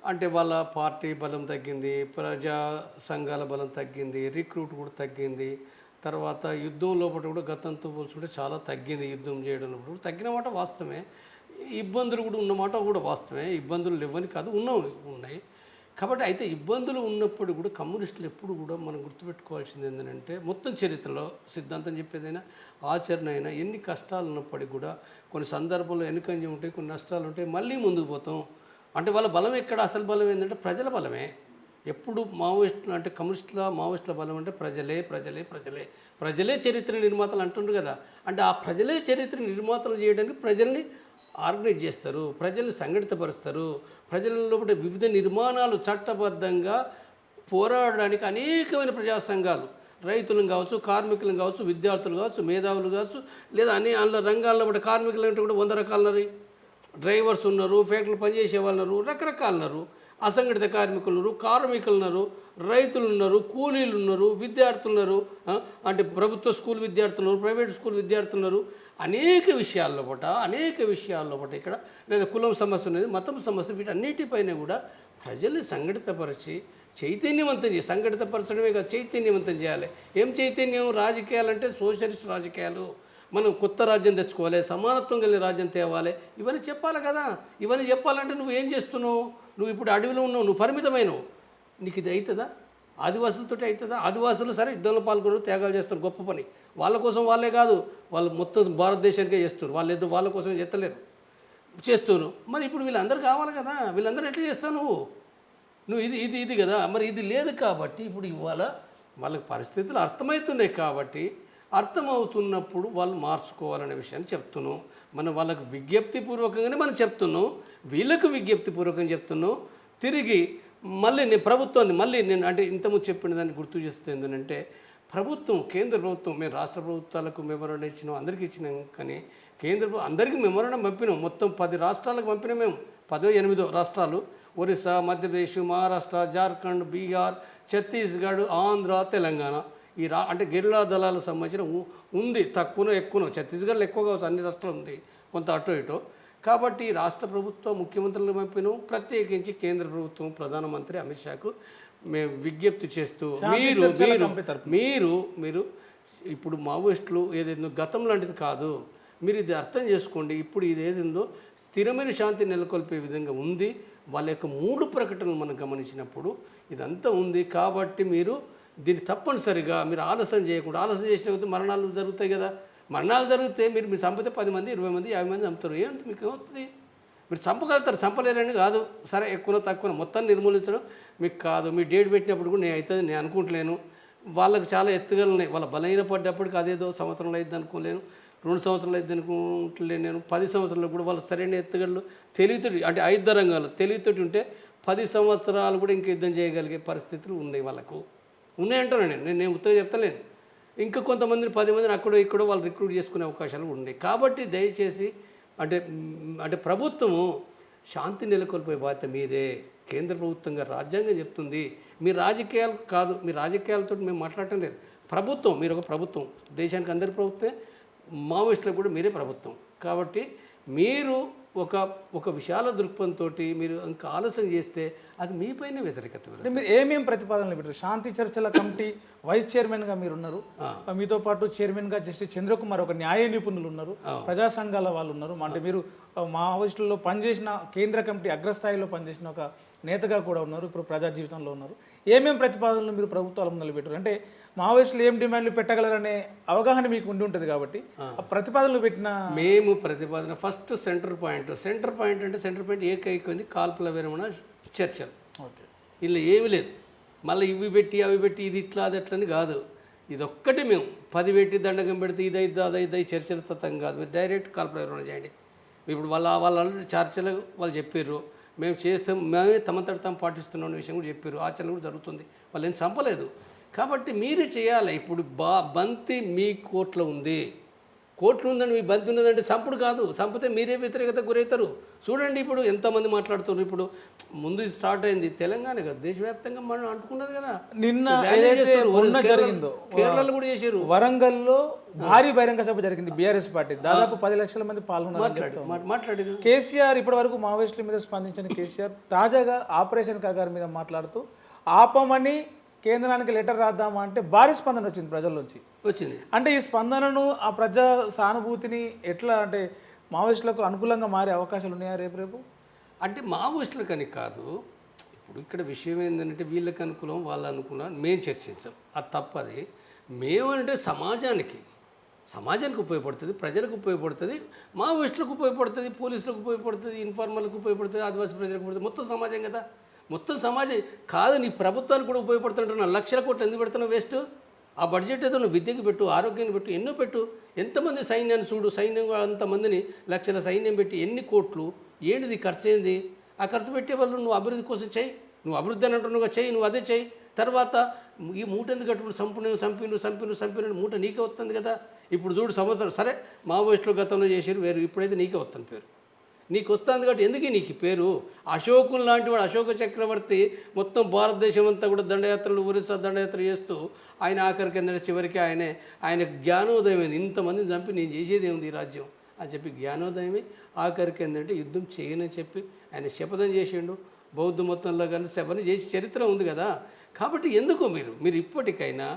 అంటే వాళ్ళ పార్టీ బలం తగ్గింది, ప్రజా సంఘాల బలం తగ్గింది, రిక్రూట్ కూడా తగ్గింది. తర్వాత యుద్ధం లోపల కూడా గతంతో పోల్చుకుంటే చాలా తగ్గింది. యుద్ధం చేయడంలో కూడా తగ్గిన మాట వాస్తవమే. ఇబ్బందులు కూడా ఉన్నమాట కూడా వాస్తవమే. ఇబ్బందులు లేవని కాదు, ఉన్నాయి. కాబట్టి అయితే ఇబ్బందులు ఉన్నప్పుడు కూడా కమ్యూనిస్టులు ఎప్పుడు కూడా మనం గుర్తుపెట్టుకోవాల్సింది ఏంటంటే, మొత్తం చరిత్రలో సిద్ధాంతం చెప్పేదైనా ఆచరణ అయినా ఎన్ని కష్టాలు ఉన్నప్పటికీ కూడా కొన్ని సందర్భాల్లో వెనుకంజ ఉంటాయి, కొన్ని నష్టాలు ఉంటాయి, మళ్ళీ ముందుకు పోతాం. అంటే వాళ్ళ బలం ఎక్కడ? అసలు బలం ఏంటంటే ప్రజల బలమే. ఎప్పుడు మావోయిస్టులు అంటే మావోయిస్టుల బలం అంటే ప్రజలే చరిత్ర నిర్మాతలు అంటుండ్రు కదా. అంటే ఆ ప్రజలే చరిత్ర నిర్మాతలు చేయడానికి ప్రజల్ని ఆర్గనైజ్ చేస్తారు, ప్రజల్ని సంఘటితపరుస్తారు. ప్రజలలో వివిధ నిర్మాణాలు చట్టబద్ధంగా పోరాడడానికి అనేకమైన ప్రజా సంఘాలు, రైతులను కావచ్చు, కార్మికులను కావచ్చు, విద్యార్థులు కావచ్చు, మేధావులు కావచ్చు, లేదా అందులో రంగాల్లో బట్టి కార్మికులు అంటే కూడా 100 రకాలు ఉన్నారు. డ్రైవర్స్ ఉన్నారు, ఫ్యాక్టరీలు పనిచేసే వాళ్ళు ఉన్నారు, రకరకాలు ఉన్నారు, అసంఘటిత కార్మికులు ఉన్నారు, కార్మికులు ఉన్నారు, రైతులు ఉన్నారు, కూలీలు ఉన్నారు, విద్యార్థులు ఉన్నారు, అంటే ప్రభుత్వ స్కూల్ విద్యార్థులు ఉన్నారు, ప్రైవేట్ స్కూల్ విద్యార్థులు ఉన్నారు. అనేక విషయాల్లో పట ఇక్కడ లేదా కులం సమస్య ఉన్నది, మతం సమస్య, వీటన్నిటిపైన కూడా ప్రజల్ని సంఘటితపరిచి చైతన్యవంతం చేయాలి. సంఘటితపరచడమే కాదు, చైతన్యవంతం చేయాలి. ఏం చైతన్యం? రాజకీయాలంటే సోషలిస్ట్ రాజకీయాలు, మనం కొత్త రాజ్యం తెచ్చుకోవాలి, సమానత్వం కలిగిన రాజ్యం తేవాలి, ఇవన్నీ చెప్పాలి కదా. ఇవన్నీ చెప్పాలంటే నువ్వు ఏం చేస్తున్నావు? నువ్వు ఇప్పుడు అడవిలో ఉన్నావు, నువ్వు పరిమితమైనవు, నీకు ఇది అవుతుందా? ఆదివాసులతో అవుతుందా? ఆదివాసులు సరే యుద్ధంలో పాల్గొనరు, త్యాగాలు చేస్తారు, గొప్ప పని. వాళ్ళ కోసం వాళ్ళే కాదు, వాళ్ళు మొత్తం భారతదేశానికే చేస్తారు. వాళ్ళ కోసమే చేస్తలేరు, చేస్తున్నారు. మరి ఇప్పుడు వీళ్ళందరూ కావాలి కదా, వీళ్ళందరూ ఎట్లా చేస్తావు నువ్వు ఇది కదా. మరి ఇది లేదు కాబట్టి ఇప్పుడు ఇవాళ వాళ్ళకి పరిస్థితులు అర్థమవుతున్నాయి కాబట్టి, అర్థమవుతున్నప్పుడు వాళ్ళు మార్చుకోవాలనే విషయాన్ని చెప్తున్నాం. మనం వాళ్ళకు విజ్ఞప్తిపూర్వకంగానే మనం చెప్తున్నాం, వీళ్ళకు విజ్ఞప్తిపూర్వకంగా చెప్తున్నాం. తిరిగి మళ్ళీ నేను అంటే ఇంతకుముందు చెప్పిన దాన్ని గుర్తు చేస్తుంది ఏంటంటే, కేంద్ర ప్రభుత్వం, మేము రాష్ట్ర ప్రభుత్వాలకు మెమోరాండం ఇచ్చినాం, అందరికీ ఇచ్చినాం. కానీ కేంద్ర ప్రభుత్వం అందరికీ మెమోరాండం పంపినాం. మొత్తం 10 రాష్ట్రాలకు పంపినాం మేము, 8 రాష్ట్రాలు, ఒరిస్సా, మధ్యప్రదేశ్, మహారాష్ట్ర, జార్ఖండ్, బీహార్, ఛత్తీస్గఢ్, ఆంధ్ర, తెలంగాణ. అంటే గెరిల్లా దళాలకు సంబంధించిన ఉంది, తక్కువనో ఎక్కువనో, ఛత్తీస్గఢ్లో ఎక్కువ కావచ్చు, అన్ని రాష్ట్రాలు ఉంది, కొంత అటో ఇటో. కాబట్టి రాష్ట్ర ప్రభుత్వం ముఖ్యమంత్రులను పంపినాం, ప్రత్యేకించి కేంద్ర ప్రభుత్వం ప్రధానమంత్రి అమిత్ షాకు మేము విజ్ఞప్తి చేస్తూ, మీరు ఇప్పుడు మావోయిస్టులు ఏదైందో గతం లాంటిది కాదు, మీరు ఇది అర్థం చేసుకోండి. ఇప్పుడు ఇది ఏదిందో స్థిరమైన శాంతి నెలకొల్పే విధంగా ఉంది. వాళ్ళ యొక్క 3 ప్రకటనలు మనం గమనించినప్పుడు ఇదంతా ఉంది. కాబట్టి మీరు దీన్ని తప్పనిసరిగా మీరు ఆలస్యం చేయకుండా, ఆలస్యం చేసిన మరణాలు జరుగుతాయి కదా. మరణాలు జరిగితే మీరు చంపితే 10 మంది, 20 మంది, 50 మంది చంపుతారు. ఏంటి మీకు ఏమవుతుంది? మీరు చంపగలుగుతారు, చంపలేరని కాదు. సరే ఎక్కువ తక్కువ మొత్తాన్ని నిర్మూలించడం మీకు కాదు. మీ డేట్ పెట్టినప్పుడు కూడా నేను అనుకుంటలేను. వాళ్ళకి చాలా ఎత్తుగలు ఉన్నాయి. వాళ్ళ బలహీన పడ్డప్పటికి అదేదో సంవత్సరంలో అయింది అనుకోలేను, 2 సంవత్సరాలు అయింది అనుకుంటలేను నేను. 10 సంవత్సరాలు కూడా వాళ్ళు సరైన ఎత్తుగళ్ళు తెలివితోటి, అంటే 5 రంగాలు తెలివితోటి ఉంటే 10 సంవత్సరాలు కూడా ఇంకా యుద్ధం చేయగలిగే పరిస్థితులు ఉన్నాయి, వాళ్ళకు ఉన్నాయంటాను. నేను ఉత్తగా చెప్తలేను. ఇంకా కొంతమందిని 10 మందిని అక్కడో ఇక్కడో వాళ్ళు రిక్రూట్ చేసుకునే అవకాశాలు ఉన్నాయి. కాబట్టి దయచేసి అంటే ప్రభుత్వము శాంతి నెలకొల్పే బాధ్యత మీదే. కేంద్ర ప్రభుత్వంగా రాజ్యాంగం చెప్తుంది. మీ రాజకీయాలు కాదు, మీ రాజకీయాలతో మేము మాట్లాడటం లేదు. ప్రభుత్వం, మీరు ఒక ప్రభుత్వం, దేశానికి అందరి ప్రభుత్వమే, మావోయిస్టులకు కూడా మీరే ప్రభుత్వం. కాబట్టి మీరు ఒక విశాల దృక్పథంతో మీరు ఇంకా ఆలస్యం చేస్తే అది మీపైనే వ్యతిరేకత అంటే మీరు ఏమేం ప్రతిపాదనలు పెట్టారు? శాంతి చర్చల కమిటీ వైస్ చైర్మన్గా మీరు ఉన్నారు, మీతో పాటు చైర్మన్గా జస్టిస్ చంద్రకుమార్ ఒక న్యాయ నిపుణులు ఉన్నారు, ప్రజా సంఘాల వాళ్ళు ఉన్నారు, అంటే మీరు మావోయిస్టులలో పనిచేసిన కేంద్ర కమిటీ అగ్రస్థాయిలో పనిచేసిన ఒక నేతగా కూడా ఉన్నారు, ఇప్పుడు ప్రజా జీవితంలో ఉన్నారు. ఏమేం ప్రతిపాదనలు మీరు ప్రభుత్వాల ముందు పెట్టారు? అంటే మావోయిస్టులు ఏం డిమాండ్లు పెట్టగలరనే అవగాహన మీకు ఉండి ఉంటుంది కాబట్టి ఆ ప్రతిపాదనలు పెట్టిన మేము ప్రతిపాదన ఫస్ట్ సెంటర్ పాయింట్ అంటే సెంటర్ పాయింట్ ఏకైకమైంది కాల్పుల విరమణ చర్చలు. ఓకే, ఇలా ఏమీ లేదు, మళ్ళీ ఇవి పెట్టి అవి పెట్టి ఇది ఇట్లా అది అట్లని కాదు. ఇదొక్కటి మేము 10 పెట్టి దండకం పెడితే ఇదైద్ది అదైద్ది చర్చల తత్వం కాదు. మీరు డైరెక్ట్ కాల్పుల విరమణ చేయండి. ఇప్పుడు వాళ్ళ చర్చలు వాళ్ళు చెప్పారు, మేము చేస్తాం, మేమే తమంతట తాము పాటిస్తున్నాం అనే విషయం కూడా చెప్పారు. ఆచరణ కూడా జరుగుతుంది. వాళ్ళు ఏం చంపలేదు కాబట్టి మీరే చేయాలి. ఇప్పుడు బంతి మీ కోర్టులో ఉంది, కోర్టులో ఉందండి, మీ బంతి ఉన్నదంటే చంపుడు కాదు, చంపితే మీరే వ్యతిరేకత గురవుతారు. చూడండి ఇప్పుడు ఎంతమంది మాట్లాడుతున్నారు. ఇప్పుడు ముందు స్టార్ట్ అయింది తెలంగాణ కదా, దేశవ్యాప్తంగా మనం అంటుకున్నది కదా. నిన్న జరిగిందో కేరళలో కూడా చేశారు. వరంగల్లో భారీ బహిరంగ సభ జరిగింది బీఆర్ఎస్ పార్టీ, దాదాపు 10 లక్షల మంది పాల్గొన్నారు. మాట్లాడారు కేసీఆర్ ఇప్పటి వరకు మావోయిస్టుల మీద స్పందించిన కేసీఆర్ తాజాగా ఆపరేషన్ కాగార్ మీద మాట్లాడుతూ ఆపమని కేంద్రానికి లెటర్ రాద్దామా అంటే భారీ స్పందన వచ్చింది ప్రజల్లోంచి. వచ్చింది అంటే ఈ స్పందనను ఆ ప్రజా సానుభూతిని ఎట్లా అంటే మావోయిస్టులకు అనుకూలంగా మారే అవకాశాలు ఉన్నాయా రేపు? అంటే మావోయిస్టులకని కాదు. ఇప్పుడు ఇక్కడ విషయం ఏంటంటే వీళ్ళకి అనుకూలం వాళ్ళ అనుకూలం మేము చర్చించాం, అది తప్పది. మేమంటే సమాజానికి ఉపయోగపడుతుంది, ప్రజలకు ఉపయోగపడుతుంది, మావోయిస్టులకు ఉపయోగపడుతుంది, పోలీసులకు ఉపయోగపడుతుంది, ఇన్ఫార్మర్లకు ఉపయోగపడుతుంది, ఆదివాసీ ప్రజలకు ఉపయోగపడుతుంది. మొత్తం సమాజం కదా, మొత్తం సమాజం కాదు. నీ ప్రభుత్వానికి కూడా ఉపయోగపడుతుంటున్నా. లక్షల కోట్లు ఎందుకు పెడుతున్నావు వేస్ట్? ఆ బడ్జెట్ ఏదో నువ్వు విద్యకు పెట్టు, ఆరోగ్యాన్ని పెట్టు, ఎన్నో పెట్టు. ఎంతమంది సైన్యాన్ని చూడు, సైన్యం అంతమందిని లక్షల సైన్యం పెట్టి ఎన్ని కోట్లు, ఏంటిది ఖర్చు ఏంది? ఆ ఖర్చు పెట్టే వాళ్ళు నువ్వు అభివృద్ధి కోసం చేయి, నువ్వు అభివృద్ధి అని అంటున్నావు చేయి, నువ్వు అదే చేయి. తర్వాత ఈ మూట ఎందుకు కట్టుకుని సంపిను మూట నీకే వస్తుంది కదా. ఇప్పుడు చూడు సంవత్సరం సరే మావోయిస్టులు గతంలో చేసారు వేరు, ఇప్పుడైతే నీకే వస్తుంది పేరు, నీకు వస్తుంది కాబట్టి ఎందుకు నీకు పేరు? అశోకులు లాంటి వాడు, అశోక చక్రవర్తి మొత్తం భారతదేశం అంతా కూడా దండయాత్రలు, ఒరిస్సా దండయాత్ర చేస్తూ ఆయన ఆఖరికి చివరికి ఆయన జ్ఞానోదయమైంది. ఇంతమందిని చంపి నేను చేసేది ఏముంది ఈ రాజ్యం అని చెప్పి జ్ఞానోదయమే ఆఖరికి ఏంటంటే యుద్ధం చేయనని చెప్పి ఆయన శపథం చేసిండు. బౌద్ధ మొత్తంలో కానీ శపథం చేసి చరిత్ర ఉంది కదా. కాబట్టి ఎందుకు మీరు ఇప్పటికైనా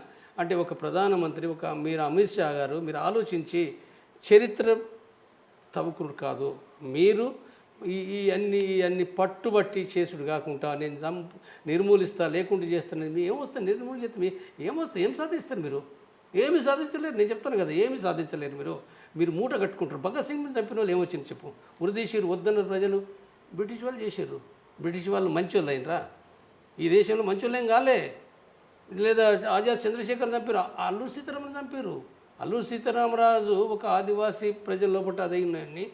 అంటే ఒక ప్రధానమంత్రి, మీరు అమిత్ షా గారు మీరు ఆలోచించి చరిత్ర తవ్వుకురు కాదు, మీరు ఈ అన్ని పట్టుబట్టి చేసుడు కాకుండా నేను నిర్మూలిస్తా లేకుండా చేస్తాను. మీరు ఏమొస్తుంది నిర్మూలన చేస్తే ఏమొస్తుంది? ఏం సాధిస్తారు మీరు? ఏమి సాధించలేరు. నేను చెప్తాను కదా, ఏమి సాధించలేరు. మీరు మూట కట్టుకుంటారు. భగత్ సింగ్ని చంపిన వాళ్ళు ఏమొచ్చింది చెప్పు? ఉరిదీశారు, వద్దన్నారు ప్రజలు. బ్రిటిష్ వాళ్ళు చేశారు. బ్రిటిష్ వాళ్ళు మంచి వాళ్ళు అయినరా? ఈ దేశంలో మంచి వాళ్ళేం కాలే. లేదా ఆజాద్ చంద్రశేఖర్ చంపారు, అల్లూరి సీతారామన్ చంపారు. అల్లూరి సీతారామరాజు ఒక ఆదివాసీ ప్రజల లోపల అదైనాయన్ని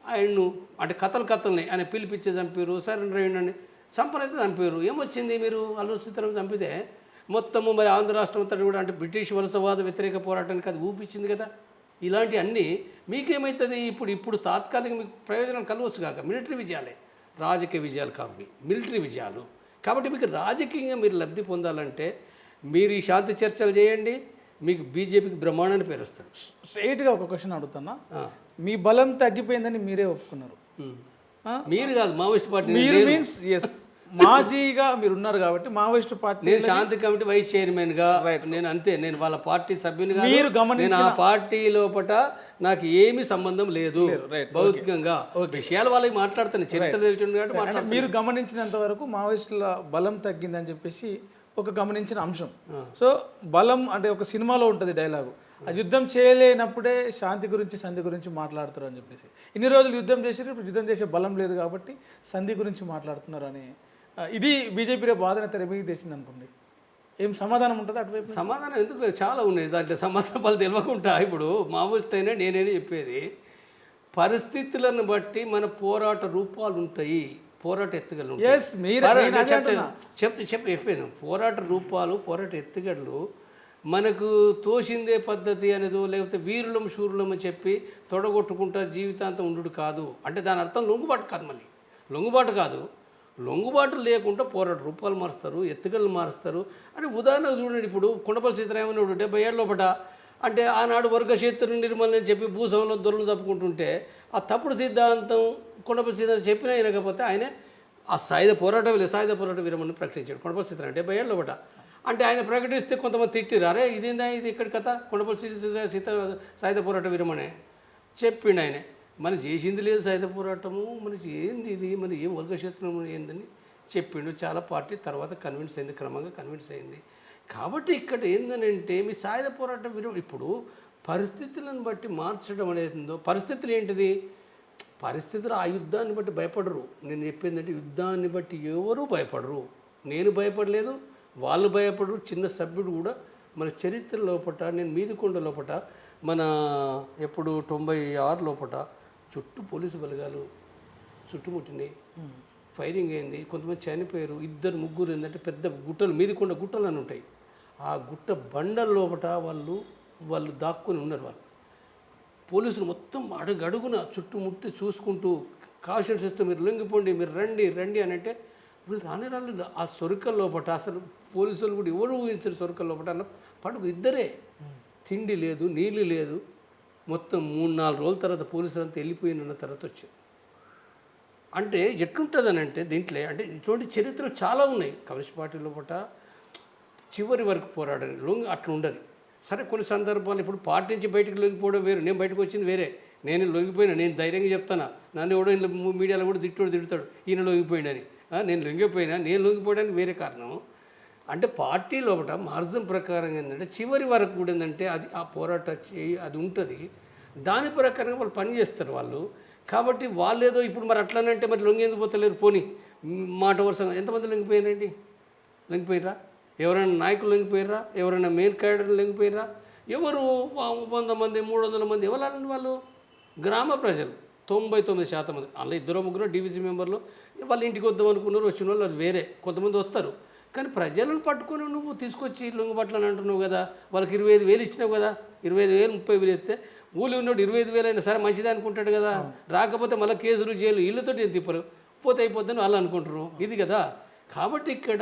ఆయన్ను అంటే కథల్ని ఆయన పిలిపించి చంపారు, సరెండర్ అయ్యండి సంపరైతే చంపారు. ఏమొచ్చింది? మీరు అల్లూరి సీతారామన్ చంపితే మొత్తము మరి ఆంధ్ర రాష్ట్రం అంతా కూడా అంటే బ్రిటిష్ వలసవాద వ్యతిరేక పోరాటానికి అది ఊపించింది కదా. ఇలాంటి అన్నీ మీకేమవుతుంది? ఇప్పుడు తాత్కాలిక మీకు ప్రయోజనం కలవచ్చు కాక మిలిటరీ విజయాలే, రాజకీయ విజయాలు కావు, మిలిటరీ విజయాలు. కాబట్టి మీకు రాజకీయంగా మీరు లబ్ధి పొందాలంటే మీరు ఈ శాంతి చర్చలు చేయండి, మీకు బీజేపీకి బ్రహ్మాండాన్ని పేరు వస్తుంది. స్ట్రైట్గా ఒక క్వశ్చన్ అడుగుతున్నా, మీ బలం తగ్గిపోయిందని మీరే ఒప్పుకున్నారు. మీరు కాదు, మావోయిస్ట్ పార్టీ. మీరు మీన్స్ ఎస్ మాజీగా మీరు ఉన్నారు కాబట్టి మావోయిస్ట్ పార్టీ. నేను శాంతి కమిటీ వైస్ చైర్మన్గా నేను అంతే, నేను వాళ్ళ పార్టీ సభ్యునిగా. మీరు గమనించిన ఆ పార్టీ లోపల నాకు ఏమీ సంబంధం లేదు భౌతికంగా. విషయాలు వాళ్ళకి మాట్లాడుతాను, చరిత్ర తెలిసింది కాబట్టి మాట్లాడుతాను. మీరు గమనించినంత వరకు మావోయిస్టుల బలం తగ్గిందని చెప్పేసి ఒక గమనించిన అంశం. సో బలం అంటే ఒక సినిమాలో ఉంటుంది డైలాగు, ఆ యుద్ధం చేయలేనప్పుడే శాంతి గురించి సంధి గురించి మాట్లాడుతారు అని చెప్పేసి. ఇన్ని రోజులు యుద్ధం చేసారు, ఇప్పుడు యుద్ధం చేసే బలం లేదు కాబట్టి సంధి గురించి మాట్లాడుతున్నారు అని ఇది బీజేపీ రేపు వాదన తెర మీకు తెచ్చింది అనుకోండి, ఏం సమాధానం ఉంటుంది అటువైపు? సమాధానం ఎందుకు లేదు, చాలా ఉన్నాయి దాంట్లో సమాధానాలు తెలియకుండా. ఇప్పుడు మావోయిస్ట్ అయినా నేనేనే చెప్పేది, పరిస్థితులను బట్టి మన పోరాట రూపాలు ఉంటాయి, పోరాట ఎత్తుగడలు చెప్పాను. పోరాట రూపాలు, పోరాట ఎత్తుగడలు మనకు తోసిందే పద్ధతి అనేదో లేకపోతే వీరులం శూరులం అని చెప్పి తొడగొట్టుకుంటా జీవితాంతం ఉండు కాదు. అంటే దాని అర్థం లొంగుబాటు కాదు, మళ్ళీ లొంగుబాటు కాదు. లొంగుబాటు లేకుండా పోరాట రూపాలు మారుస్తారు, ఎత్తుగడలు మారుస్తారు. అని ఉదాహరణకు చూడండి, ఇప్పుడు కొండపల్లి సీతారామన్ 70 ఏళ్ళ లోపల అంటే ఆనాడు వర్గక్షేత్ర నిర్మూలన అని చెప్పి భూస్వాములను దొరలు తప్పుకుంటుంటే ఆ తప్పుడు సిద్ధాంతం కొండపల్లి సిద్ధాంతం చెప్పినా వినకపోతే ఆయన ఆ సాయుధ పోరాట విరమణను ప్రకటించాడు కొండపల్లి సీతారాం 70 ఏళ్ళ ఒకట. అంటే ఆయన ప్రకటిస్తే కొంతమంది తిట్టిరు, అరే ఇదేందా ఇది ఇక్కడ కథ కొండపల్లి సాయుధ పోరాట విరమణే చెప్పిండు ఆయన. మనం చేసింది లేదు సాయుధ పోరాటము, మనకి ఏంది ఇది, మరి ఏం వర్గక్షేత్రం ఏందని చెప్పిండు. చాలా పార్టీ తర్వాత కన్విన్స్ అయింది, క్రమంగా కన్విన్స్ అయింది. కాబట్టి ఇక్కడ ఏందనంటే మీ సాయుధ పోరాటం ఇప్పుడు పరిస్థితులను బట్టి మార్చడం అనేది ఉందో, పరిస్థితులు ఏంటిది, పరిస్థితులు ఆ యుద్ధాన్ని బట్టి భయపడరు. నేను చెప్పిందంటే యుద్ధాన్ని బట్టి ఎవరూ భయపడరు. నేను భయపడలేదు, వాళ్ళు భయపడరు. చిన్న సభ్యుడు కూడా మన చరిత్ర లోపట, నేను మీదికొండ లోపట మన ఎప్పుడు 96 లోపట చుట్టూ పోలీసు బలగాలు చుట్టుముట్టినాయి, ఫైరింగ్ అయింది, కొంతమంది చనిపోయారు, 2 ముగ్గురు ఏంటంటే పెద్ద గుట్టలు మీదికొండ గుట్టలు అని ఉంటాయి, ఆ గుట్ట బండల లోపట వాళ్ళు దాక్కుని ఉన్నారు. వాళ్ళు పోలీసులు మొత్తం అడుగడుగున చుట్టుముట్టి చూసుకుంటూ కాషన్స్ ఇస్తూ మీరు లొంగిపోండి, మీరు రండి అని అంటే వీళ్ళు రాలేదు. ఆ సొరకల లోపట అసలు పోలీసులు కూడా ఎవరు ఊహించారు సొరకల లోపట అన్న పడుకు ఇద్దరే, తిండి లేదు, నీళ్ళు లేదు. మొత్తం 3-4 రోజుల తర్వాత పోలీసులు అంతా వెళ్ళిపోయిన తర్వాత వచ్చారు. అంటే ఎట్లుంటుందని అంటే దీంట్లో అంటే ఇటువంటి చరిత్రలు చాలా ఉన్నాయి. కమ్యూనిస్ట్ పార్టీ లోపట చివరి వరకు పోరాడారు, లొంగి అట్లా ఉండదు. సరే కొన్ని సందర్భాలు ఇప్పుడు పార్టీ నుంచి బయటకు లొంగిపోవడం వేరు, నేను బయటకు వచ్చింది వేరే. నేను లొంగిపోయినా, నేను ధైర్యంగా చెప్తాను. నన్ను ఎవడో మీడియాలో కూడా తిడతాడు ఈయన లొంగిపోయినని. నేను లొంగిపోవడానికి వేరే కారణం. అంటే పార్టీ లోపల మార్గం ప్రకారం ఏంటంటే చివరి వరకు కూడా ఏంటంటే అది ఆ పోరాట అది ఉంటుంది, దాని ప్రకారంగా వాళ్ళు పనిచేస్తారు వాళ్ళు. కాబట్టి వాళ్ళు ఏదో ఇప్పుడు మరి అట్లనంటే మరి లొంగేందుకు పోతలేరు. పోనీ మాట వరుసగా ఎంతమంది లొంగిపోయినరా? ఎవరైనా నాయకులు లొంగిపోయినరా? ఎవరైనా మెయిన్ క్యాడర్లు లొంగిపోయినరా? ఎవరు 100 మంది 300 మంది ఎవరు? వాళ్ళు గ్రామ ప్రజలు 99% మంది. అందులో 2-3 డీవీసీ మెంబర్లు వాళ్ళ ఇంటికి వద్దాం అనుకున్నారు, వచ్చిన వాళ్ళు అది వేరే, కొంతమంది వస్తారు. కానీ ప్రజలను పట్టుకొని నువ్వు తీసుకొచ్చి లొంగుబట్లని అంటున్నావు కదా, వాళ్ళకి 25,000 ఇచ్చినావు కదా, 25,000 30,000 ఇస్తే ఊళ్ళో ఉన్నాడు 25,000 అయినా సరే మంచిది అనుకుంటాడు కదా. రాకపోతే మళ్ళీ కేసులు జైలు ఇళ్ళతో ఏం తిప్పరు, పోతే అయిపోద్దని వాళ్ళు అనుకుంటారు, ఇది కదా. కాబట్టి ఇక్కడ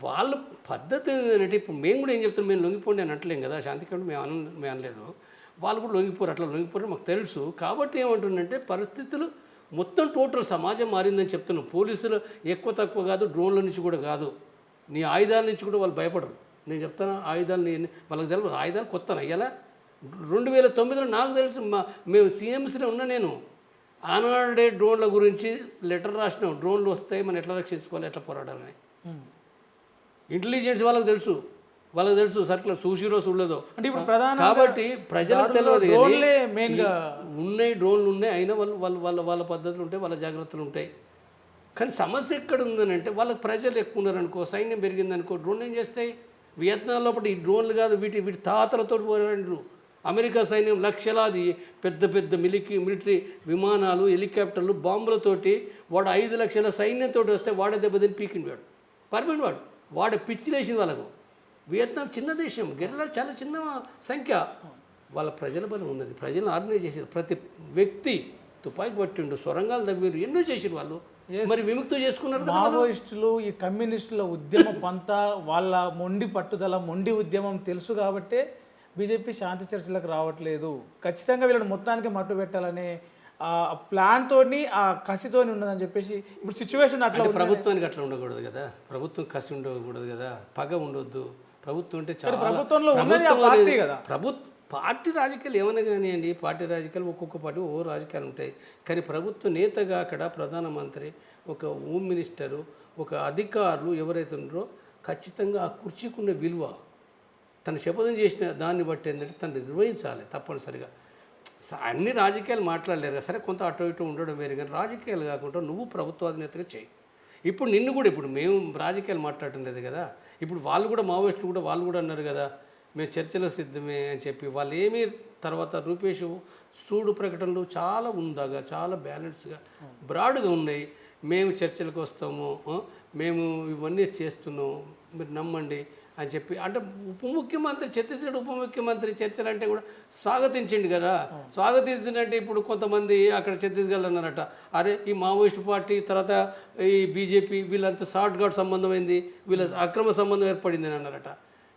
వాళ్ళ పద్ధతి ఏంటంటే ఇప్పుడు మేము కూడా ఏం చెప్తాం, మేము లొంగిపోండి అని అంటలేం కదా, శాంతికంటే మేము అనలేదు, వాళ్ళు కూడా లొంగిపోరు, అట్లా లొంగిపోరు మాకు తెలుసు. కాబట్టి ఏమంటుందంటే పరిస్థితులు మొత్తం టోటల్ సమాజం మారిందని చెప్తున్నాం. పోలీసులు ఎక్కువ తక్కువ కాదు, డ్రోన్ల నుంచి కూడా కాదు, నీ ఆయుధాల నుంచి కూడా వాళ్ళు భయపడరు. నేను చెప్తాను ఆయుధాలు వాళ్ళకి తెలియదు, ఆయుధాలు కొత్త అయ్యాలా 2009లో నాకు తెలుసు, మేము సీఎంసీలో ఉన్నా నేను ఆనాడే డ్రోన్ల గురించి లెటర్ రాసినాం, డ్రోన్లు వస్తాయి మనం ఎట్లా రక్షించుకోవాలి, ఎట్లా పోరాడాలని. ఇంటెలిజెన్స్ వాళ్ళకి తెలుసు సర్కులర్ చూసిరో చూడలేదో. అంటే ఇప్పుడు ప్రధాన కాబట్టి ప్రజలకు తెలియదు ఉన్నాయి, డ్రోన్లు ఉన్నాయి, అయినా వాళ్ళ పద్ధతులు ఉంటాయి, వాళ్ళ జాగ్రత్తలు ఉంటాయి. కానీ సమస్య ఎక్కడ ఉందని అంటే వాళ్ళకి ప్రజలు ఎక్కువ ఉన్నారనుకో, సైన్యం పెరిగిందనుకో, డ్రోన్లు ఏం చేస్తాయి? వియత్నాం లోపల ఈ డ్రోన్లు కాదు, వీటి తాతలతో పోరాడు. అమెరికా సైన్యం లక్షలాది పెద్ద మిలిటరీ విమానాలు, హెలికాప్టర్లు, బాంబులతోటి వాడు 5 లక్షల సైన్యంతో వస్తే వాడే దెబ్బతిని పీకింది పర్మనెంట్ వాడే పిచ్చిలేసింది వాళ్ళకు. వియత్నాం చిన్న దేశం, గెరిల్లా చాలా చిన్న సంఖ్య, వాళ్ళ ప్రజల బలం ఉన్నది, ప్రజలను ఆర్గనైజ్ చేసారు. ప్రతి వ్యక్తి తుపాకి పట్టిండు, సొరంగాలు తవ్వారు, ఎన్నో చేసారు వాళ్ళు. మరి విముక్తి చేసుకున్నారు. మావోయిస్టులు ఈ కమ్యూనిస్టుల ఉద్యమ పంత, వాళ్ళ మొండి పట్టుదల, మొండి ఉద్యమం తెలుసు కాబట్టే బీజేపీ శాంతి చర్చలకు రావట్లేదు. ఖచ్చితంగా వీళ్ళని మొత్తానికి మట్టు పెట్టాలనే ప్లాన్ తోని, ఆ కసితోని ఉన్నదని చెప్పేసి ఇప్పుడు సిచ్యువేషన్ అట్లా. ప్రభుత్వానికి అట్లా ఉండకూడదు కదా, ప్రభుత్వం కసి ఉండకూడదు కదా, పగ ఉండొద్దు. ప్రభుత్వం అంటే చాలా ప్రభుత్వంలో పార్టీ కదా, పార్టీ రాజకీయాలు ఏమైనా కానివ్వండి, పార్టీ రాజకీయాలు ఒక్కొక్క పార్టీ రాజకీయాలు ఉంటాయి. కానీ ప్రభుత్వ నేతగా అక్కడ ప్రధానమంత్రి, ఒక హోమ్ మినిస్టరు, ఒక అధికారులు ఎవరైతే ఉన్నారో ఖచ్చితంగా ఆ కుర్చీకున్న విలువ, తను శపథం చేసిన దాన్ని బట్టి ఏంటంటే తను నిర్వహించాలి తప్పనిసరిగా. అన్ని రాజకీయాలు మాట్లాడలేరు సరే, కొంత అటు ఇటు ఉండడం వేరు, కానీ రాజకీయాలు కాకుండా నువ్వు ప్రభుత్వాధినేతగా చేయి. ఇప్పుడు నిన్ను కూడా ఇప్పుడు మేము రాజకీయాలు మాట్లాడటం లేదు కదా, ఇప్పుడు వాళ్ళు కూడా మావోయిస్టులు కూడా వాళ్ళు కూడా అన్నారు కదా మేము చర్చలో సిద్ధమే అని చెప్పి. వాళ్ళు ఏమీ తర్వాత రూపేష్ సూడు ప్రకటనలు చాలా ఉందాగా, చాలా బ్యాలెన్స్గా బ్రాడ్గా ఉన్నాయి. మేము చర్చలకు వస్తాము, మేము ఇవన్నీ చేస్తున్నాం, మీరు నమ్మండి అని చెప్పి. అంటే ఉప ముఖ్యమంత్రి, ఛత్తీస్గఢ్ ఉప ముఖ్యమంత్రి చర్చలు అంటే కూడా స్వాగతించండి కదా. స్వాగతించినట్టే ఇప్పుడు కొంతమంది అక్కడ ఛత్తీస్గఢ్ అన్నారట, అరే ఈ మావోయిస్ట్ పార్టీ తర్వాత ఈ బీజేపీ వీళ్ళంతా షార్ట్ గాడ్ సంబంధం అయింది, వీళ్ళ అక్రమ సంబంధం ఏర్పడింది అని అన్నారట.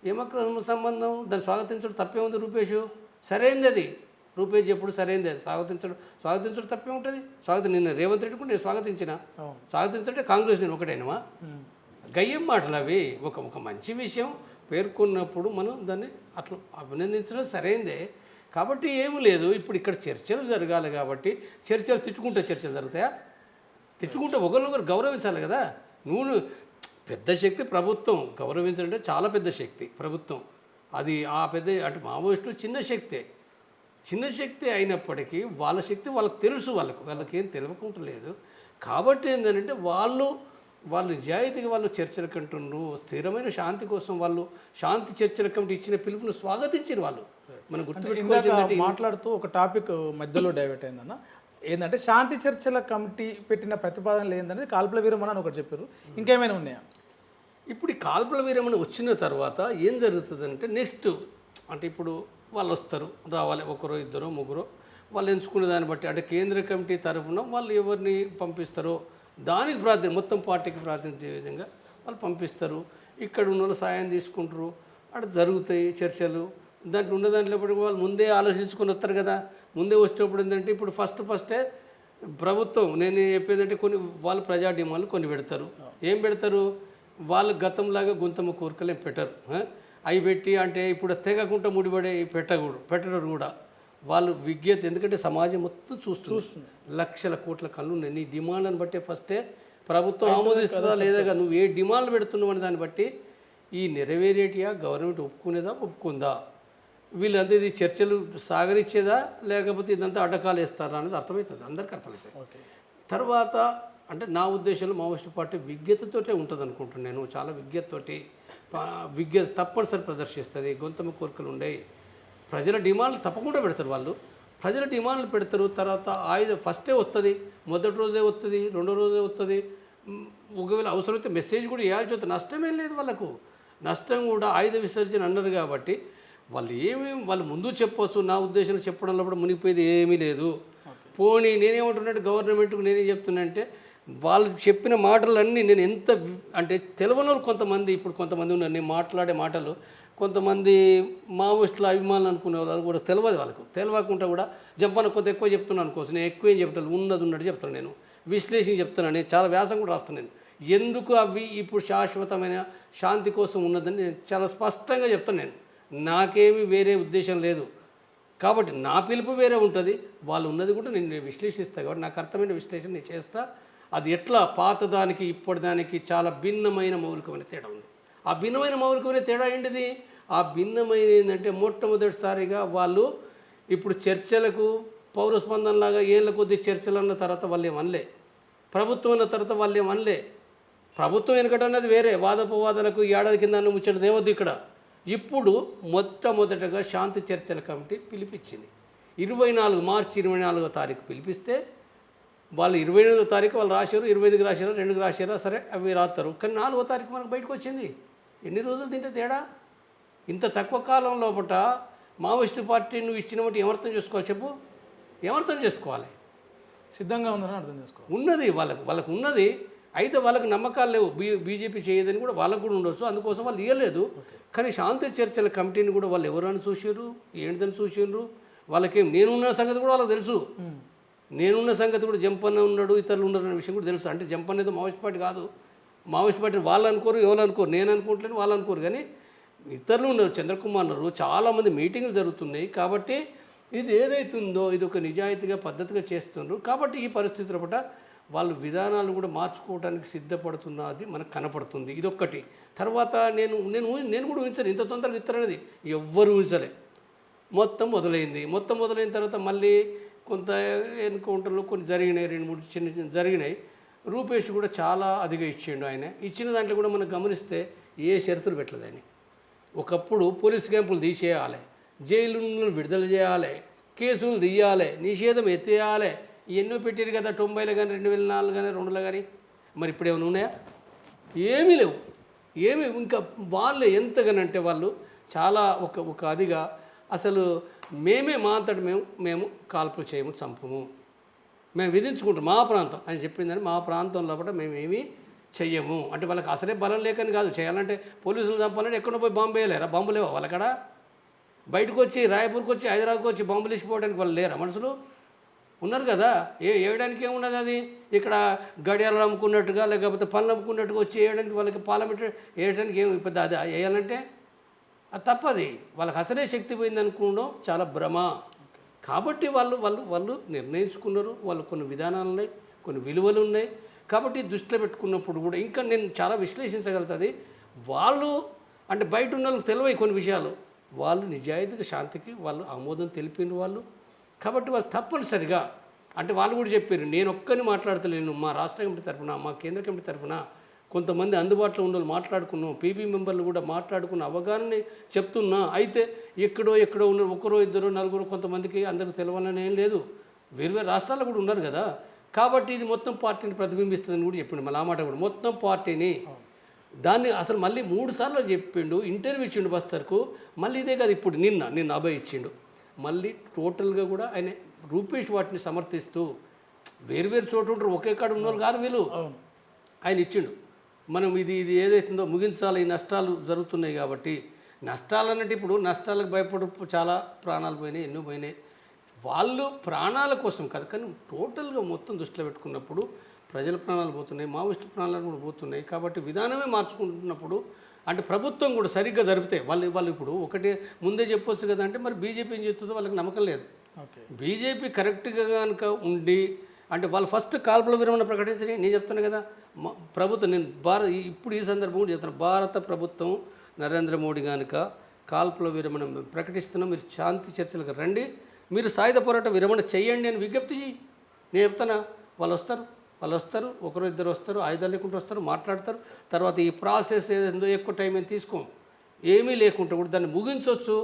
ఏమక్రమ సంబంధం? దాన్ని స్వాగతించడం తప్పేముంది రూపేష్? సరైనది అది. రూపేష్ ఎప్పుడు సరైనది అది. స్వాగతించడం తప్పే ఉంటుంది. నిన్న రేవంత్ రెడ్డి కూడా నేను స్వాగతించిన. స్వాగతించంటే కాంగ్రెస్ నేను ఒకటేనమా? గయ్యం మాటలు అవి. ఒక మంచి విషయం పేర్కొన్నప్పుడు మనం దాన్ని అట్లా అభినందించడం సరైందే. కాబట్టి ఏమీ లేదు. ఇప్పుడు ఇక్కడ చర్చలు జరగాలి కాబట్టి తిట్టుకుంటే చర్చలు జరుగుతాయా? తిట్టుకుంటే ఒకరినొకరు గౌరవించాలి కదా. నువ్వు పెద్ద శక్తి ప్రభుత్వం, గౌరవించాలంటే చాలా పెద్ద శక్తి ప్రభుత్వం. అది ఆ పెద్ద అంటే మావోయిస్టులు చిన్న శక్తి అయినప్పటికీ వాళ్ళ శక్తి వాళ్ళకి తెలుసు. వాళ్ళకేం తెలియకుంటలేదు. కాబట్టి ఏంటంటే వాళ్ళు నిజాయితీగా వాళ్ళు చర్చలకు అంటున్నారు. స్థిరమైన శాంతి కోసం వాళ్ళు శాంతి చర్చల కమిటీ ఇచ్చిన పిలుపును స్వాగతించారు వాళ్ళు. మనం గుర్తుపెట్టుకోవాలి. మాట్లాడుతూ ఒక టాపిక్ మధ్యలో డైవర్ట్ అయిందన్న, ఏంటంటే శాంతి చర్చల కమిటీ పెట్టిన ప్రతిపాదనలు ఏంటనేది కాల్పుల విరమణ అని ఒకటి చెప్పారు. ఇంకేమైనా ఉన్నాయా? ఇప్పుడు ఈ కాల్పుల విరమణ వచ్చిన తర్వాత ఏం జరుగుతుందంటే నెక్స్ట్ అంటే ఇప్పుడు వాళ్ళు వస్తారు, రావాలి, ఒకరో ఇద్దరో ముగ్గురో వాళ్ళు ఎంచుకునే దాన్ని బట్టి అంటే కేంద్ర కమిటీ తరఫున వాళ్ళు ఎవరిని పంపిస్తారో దానికి మొత్తం పార్టీకి ప్రాతినిధ్య విధంగా వాళ్ళు పంపిస్తారు. ఇక్కడ ఉన్న వాళ్ళు సాయం తీసుకుంటారు, అక్కడ జరుగుతాయి చర్చలు. ఉన్న దాంట్లో వాళ్ళు ముందే ఆలోచించుకొని వస్తారు కదా. ముందే వచ్చేటప్పుడు ఏంటంటే ఇప్పుడు ఫస్టే ప్రభుత్వం నేను చెప్పేదంటే వాళ్ళు ప్రజా డిమాండ్లు కొన్ని పెడతారు. ఏం పెడతారు? వాళ్ళు గతంలాగా గుంతమ్మ కోరికలు పెట్టరు. అవి పెట్టి అంటే ఇప్పుడు తెగకుండా ముడిపడే పెట్టరు కూడా. వాళ్ళు విజ్ఞత, ఎందుకంటే సమాజం మొత్తం చూస్తుంది. లక్షల కోట్ల కళ్ళు ఉన్నాయి. నీ డిమాండ్ని బట్టే ఫస్టే ప్రభుత్వం ఆమోదిస్తుందా లేదా, నువ్వు ఏ డిమాండ్లు పెడుతున్నావు అని దాన్ని బట్టి ఈ నెరవేరేటియా గవర్నమెంట్ ఒప్పుకుందా, వీళ్ళంతా ఇది చర్చలు సాగరిచ్చేదా లేకపోతే ఇదంతా అడ్డకాలు వేస్తారా అనేది అర్థమవుతుంది, అందరికీ అర్థమవుతుంది. తర్వాత అంటే నా ఉద్దేశంలో మావోయిస్టు పార్టీ విజ్ఞతతోటే ఉంటుంది అనుకుంటున్నాను నేను. చాలా విజ్ఞత తప్పనిసరి ప్రదర్శిస్తుంది. గొంతమ్మ కోరికలు ఉండేవి. ప్రజల డిమాండ్లు తప్పకుండా పెడతారు వాళ్ళు. ప్రజల డిమాండ్లు పెడతారు. తర్వాత ఫస్టే వస్తుంది, మొదటి రోజే వస్తుంది, రెండో రోజే వస్తుంది. ఒకవేళ అవసరమైతే మెసేజ్ కూడా ఇవ్వాల్సి వస్తుంది. నష్టమేం లేదు వాళ్ళకు. నష్టం కూడా ఆయుధ విసర్జన అన్నారు కాబట్టి వాళ్ళు ముందు చెప్పవచ్చు. నా ఉద్దేశంలో చెప్పడంలో కూడా మునిగిపోయేది ఏమీ లేదు. పోనీ నేనేమంటున్నట్టు గవర్నమెంట్కు నేనేం చెప్తున్నా వాళ్ళు చెప్పిన మాటలన్నీ నేను ఎంత అంటే తెలియని కొంతమంది ఉన్నారు. నేను మాట్లాడే మాటలు కొంతమంది మావోయిస్టుల అభిమానులు అనుకునే వాళ్ళు కూడా తెలియదు. వాళ్ళకు తెలియకుండా కూడా జంపన కొంత ఎక్కువ చెప్తున్నాను అనుకోవచ్చు. నేను ఎక్కువ ఏం చెప్తాను, ఉన్నట్టు చెప్తాను. నేను విశ్లేషణ చెప్తున్నాను. నేను చాలా వ్యాసం కూడా రాస్తాను. నేను ఎందుకు అవి ఇప్పుడు శాశ్వతమైన శాంతి కోసం ఉన్నదని నేను చాలా స్పష్టంగా చెప్తాను. నాకేమీ వేరే ఉద్దేశం లేదు. కాబట్టి నా పిలుపు వేరే ఉంటుంది, వాళ్ళు ఉన్నది కూడా నేను విశ్లేషిస్తాను. కాబట్టి నాకు అర్థమైన విశ్లేషణ నేను చేస్తా. అది ఎట్లా పాతదానికి ఇప్పటిదానికి చాలా భిన్నమైన మౌలికమైన తేడా ఉంది. ఆ భిన్నమైన మౌలికమైన తేడా ఏంటిది? ఆ భిన్నమైన ఏంటంటే మొట్టమొదటిసారిగా వాళ్ళు ఇప్పుడు చర్చలకు పౌరస్పందనలాగా ఏళ్ళ కొద్ది చర్చలు అన్న తర్వాత వాళ్ళు ఏమనలే. ప్రభుత్వం అన్న తర్వాత వాళ్ళు ఏమనలే. ప్రభుత్వం వెనకటన్నది వేరే, వాదోపవాదాలకు ఏడాది కింద ముచ్చట దేవద్దు ఇక్కడ. ఇప్పుడు మొట్టమొదటగా శాంతి చర్చల కమిటీ పిలిపించింది. మార్చి 24వ తారీఖు పిలిపిస్తే వాళ్ళు 28వ తారీఖు వాళ్ళు రాశారు, 25కి రాశారు, 2కి రాశారా, సరే అవి రాస్తారు. కానీ 4వ తారీఖు మనకు బయటకు వచ్చింది. ఎన్ని రోజులు తింటే తేడా? ఇంత తక్కువ కాలం లోపల మావోయిస్టు పార్టీ నువ్వు ఇచ్చిన బట్టి ఏమర్థం చేసుకోవాలి చెప్పు? ఏమర్థం చేసుకోవాలి? సిద్ధంగా ఉందని అర్థం చేసుకోవాలి. ఉన్నది వాళ్ళకు ఉన్నది. అయితే వాళ్ళకి నమ్మకాలు లేవు. బీజేపీ చేయదని కూడా వాళ్ళకు కూడా ఉండొచ్చు. అందుకోసం వాళ్ళు ఇవ్వలేదు. కానీ శాంతి చర్చల కమిటీని కూడా వాళ్ళు ఎవరైనా చూసారు, ఏంటని చూసారు. వాళ్ళకేం నేనున్న సంగతి కూడా వాళ్ళకి తెలుసు. నేనున్న సంగతి కూడా జంపన్న ఉన్నాడు, ఇతరులు ఉన్నారు అనే విషయం కూడా తెలుసు. అంటే జంపన్న ఏదో మావోయిస్ట్ పార్టీ కాదు. మావోయిస్ట్ పార్టీ వాళ్ళు అనుకోరు, ఎవరు అనుకోరు. నేను అనుకోవట్లేదు, వాళ్ళు అనుకోరు. కానీ ఇతరులు ఉన్నారు, చంద్రకుమార్ ఉన్నారు, చాలామంది మీటింగ్లు జరుగుతున్నాయి. కాబట్టి ఇది ఏదైతుందో ఇది ఒక నిజాయితీగా పద్ధతిగా చేస్తున్నారు. కాబట్టి ఈ పరిస్థితుల పట్ల వాళ్ళు విధానాలు కూడా మార్చుకోవడానికి సిద్ధపడుతున్నది మనకు కనపడుతుంది. ఇదొక్కటి. తర్వాత నేను కూడా ఊహించను ఇంత తొందరగా ఇస్తారనేది. ఎవ్వరు ఊహించలే. మొత్తం మొదలైన తర్వాత మళ్ళీ కొంత ఎన్కౌంటర్లు కొన్ని జరిగినాయి, 2-3 చిన్న జరిగినాయి. రూపేష్ కూడా చాలా అదిగా ఇచ్చిండు. ఆయన ఇచ్చిన దాంట్లో కూడా మనం గమనిస్తే ఏ షరతులు పెట్టలేదు. ఆయన ఒకప్పుడు పోలీస్ క్యాంపులు తీసేయాలి, జైలును విడుదల చేయాలి, కేసులు తీయాలి, నిషేధం ఎత్తేయాలి, ఎన్నో పెట్టారు కదా 90లో కానీ 2004 కానీ 2లో కానీ. మరి ఇప్పుడు ఏమైనా ఉన్నాయా? ఏమీ లేవు. ఇంకా వాళ్ళు ఎంతగానంటే వాళ్ళు చాలా ఒక అదిగా అసలు మా అంతటి మేము కాల్పులు చేయము, చంపము, మేము విధించుకుంటాం మా ప్రాంతం అని చెప్పిందని. మా ప్రాంతం లోపల మేమేమీ చెయ్యము అంటే వాళ్ళకి అసలే బలం లేకని కాదు. చేయాలంటే పోలీసులు చంపాలంటే ఎక్కడో పోయి బాంబు వేయలేరా? బాంబు లేవా వాళ్ళక్కడ? బయటకు వచ్చి రాయపూర్కి వచ్చి హైదరాబాద్కి వచ్చి బాంబులు ఇచ్చిపోవడానికి వాళ్ళు లేరా మనుషులు? ఉన్నారు కదా. వేయడానికి ఏమున్నది? అది ఇక్కడ గడియాలు అమ్ముకున్నట్టుగా లేకపోతే పనులు అమ్ముకున్నట్టుగా వచ్చి వేయడానికి వాళ్ళకి పార్లమెంట్ వేయడానికి ఏమి పెద్ద అది వేయాలంటే అది తప్పది. వాళ్ళకి అసలే శక్తి పోయింది అనుకోవడం చాలా భ్రమ. కాబట్టి వాళ్ళు వాళ్ళు వాళ్ళు నిర్ణయించుకున్నారు. వాళ్ళు కొన్ని విధానాలు ఉన్నాయి, కొన్ని విలువలు ఉన్నాయి. కాబట్టి దృష్టిలో పెట్టుకున్నప్పుడు కూడా ఇంకా నేను చాలా విశ్లేషించగలుగుతుంది. వాళ్ళు అంటే బయట ఉన్న వాళ్ళకి తెలివై కొన్ని విషయాలు, వాళ్ళు నిజాయితీగా శాంతికి వాళ్ళు ఆమోదం తెలిపిన వాళ్ళు. కాబట్టి వాళ్ళు తప్పనిసరిగా అంటే వాళ్ళు కూడా చెప్పారు, నేను ఒక్కరిని మాట్లాడతలేను, మా రాష్ట్ర కమిటీ తరఫున మా కేంద్ర కమిటీ తరఫున కొంతమంది అందుబాటులో ఉన్న వాళ్ళు మాట్లాడుకున్నాం, పీబీ మెంబర్లు కూడా మాట్లాడుకున్న అవగాహనని చెప్తున్నా. అయితే ఎక్కడో ఉన్నారు, ఒకరో ఇద్దరు నలుగురు కొంతమందికి అందరికి తెలవాలని ఏం లేదు. వేరు రాష్ట్రాల్లో కూడా ఉన్నారు కదా. కాబట్టి ఇది మొత్తం పార్టీని ప్రతిబింబిస్తుందని కూడా చెప్పిండు. మళ్ళీ ఆ మాట కూడా మొత్తం పార్టీని దాన్ని అసలు మళ్ళీ 3 సార్లు చెప్పిండు. ఇంటర్వ్యూ ఇచ్చిండు బస్తర్కు. మళ్ళీ ఇదే కాదు, ఇప్పుడు నిన్న అభయ్ ఇచ్చిండు. మళ్ళీ టోటల్గా కూడా ఆయన రూపేష్ వాటిని సమర్థిస్తూ వేరు చోటు ఉంటారు, ఒకే కాడ ఉన్న వాళ్ళు కాదు వీళ్ళు. ఆయన ఇచ్చిండు. మనం ఇది ఏదైతుందో ముగించాలి, ఈ నష్టాలు జరుగుతున్నాయి కాబట్టి. నష్టాలు అన్నట్టు ఇప్పుడు నష్టాలకు భయపడు చాలా ప్రాణాలు పోయినాయి, ఎన్నో పోయినాయి. వాళ్ళు ప్రాణాల కోసం కాదు, కానీ టోటల్గా మొత్తం దృష్టిలో పెట్టుకున్నప్పుడు ప్రజల ప్రాణాలు పోతున్నాయి, మావోయిస్టు ప్రాణాలు కూడా పోతున్నాయి. కాబట్టి విధానమే మార్చుకుంటున్నప్పుడు అంటే ప్రభుత్వం కూడా సరిగ్గా జరిపితే వాళ్ళు ఇప్పుడు ఒకటే ముందే చెప్పొచ్చు కదా. అంటే మరి బీజేపీ ఏం చేస్తుందో వాళ్ళకి నమ్మకం లేదు. బీజేపీ కరెక్ట్గా కనుక ఉండి అంటే వాళ్ళు ఫస్ట్ కాల్పుల విరమణ ప్రకటించి నేను చెప్తాను కదా. ప్రభుత్వం నేను ఇప్పుడు ఈ సందర్భం కూడా చెప్తాను, భారత ప్రభుత్వం నరేంద్ర మోడీ కనుక కాల్పుల విరమణ ప్రకటిస్తున్నాం, మీరు శాంతి చర్చలకు రండి, మీరు సాయుధ పోరాట విరమణ చేయండి అని విజ్ఞప్తి చేయి. నేను చెప్తానా, వాళ్ళు వస్తారు, ఒకరు ఇద్దరు వస్తారు, ఆయుధాలు లేకుండా వస్తారు, మాట్లాడతారు. తర్వాత ఈ ప్రాసెస్ ఏదో ఎక్కువ టైం ఏం తీసుకోం, ఏమీ లేకుండా కూడా దాన్ని ముగించవచ్చు.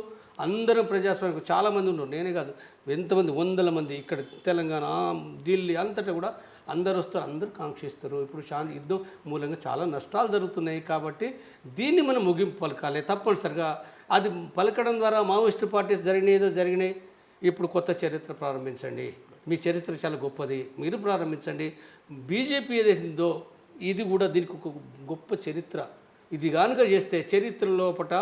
అందరం ప్రజాస్వామ్యం చాలామంది ఉన్నారు, నేనే కాదు, ఎంతమంది 100 మంది ఇక్కడ తెలంగాణ, ఢిల్లీ అంతటా కూడా అందరు వస్తారు, అందరూ కాంక్షిస్తారు. ఇప్పుడు శాంతి యుద్ధం మూలంగా చాలా నష్టాలు జరుగుతున్నాయి. కాబట్టి దీన్ని మనం ముగింపు పలకాలి తప్పనిసరిగా. అది పలకడం ద్వారా మావోయిస్టు పార్టీస్ జరిగినాయి. ఇప్పుడు కొత్త చరిత్ర ప్రారంభించండి, మీ చరిత్ర చాలా గొప్పది, మీరు ప్రారంభించండి. బీజేపీ ఏదైందో ఇది కూడా దీనికి ఒక గొప్ప చరిత్ర. ఇది కనుక చేస్తే చరిత్ర లోపల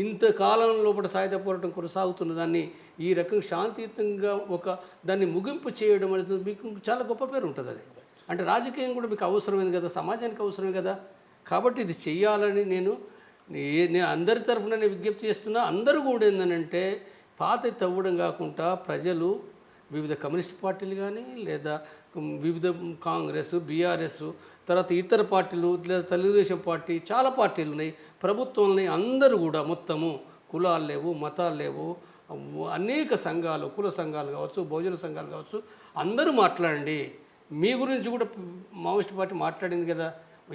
ఇంతకాలం లోపల సాయుధ పోరాటం కొనసాగుతున్న దాన్ని ఈ రకంగా శాంతియుతంగా దాన్ని ముగింపు చేయడం అనేది మీకు చాలా గొప్ప పేరు ఉంటుంది. అది అంటే రాజకీయం కూడా మీకు అవసరమైంది కదా, సమాజానికి అవసరమే కదా. కాబట్టి ఇది చెయ్యాలని నేను అందరి తరఫున నేను విజ్ఞప్తి చేస్తున్నా. అందరూ కూడా ఏంటంటే పాత తవ్వడం కాకుండా ప్రజలు వివిధ కమ్యూనిస్ట్ పార్టీలు కానీ లేదా వివిధ కాంగ్రెస్, బీఆర్ఎస్, తర్వాత ఇతర పార్టీలు లేదా తెలుగుదేశం పార్టీ, చాలా పార్టీలు ఉన్నాయి, ప్రభుత్వాలని అందరూ కూడా మొత్తము కులాలు లేవు, మతాలు లేవు, అనేక సంఘాలు, కుల సంఘాలు కావచ్చు, బహుజన సంఘాలు కావచ్చు, అందరూ మాట్లాడండి. మీ గురించి కూడా మావోయిస్ట్ పార్టీ మాట్లాడింది కదా.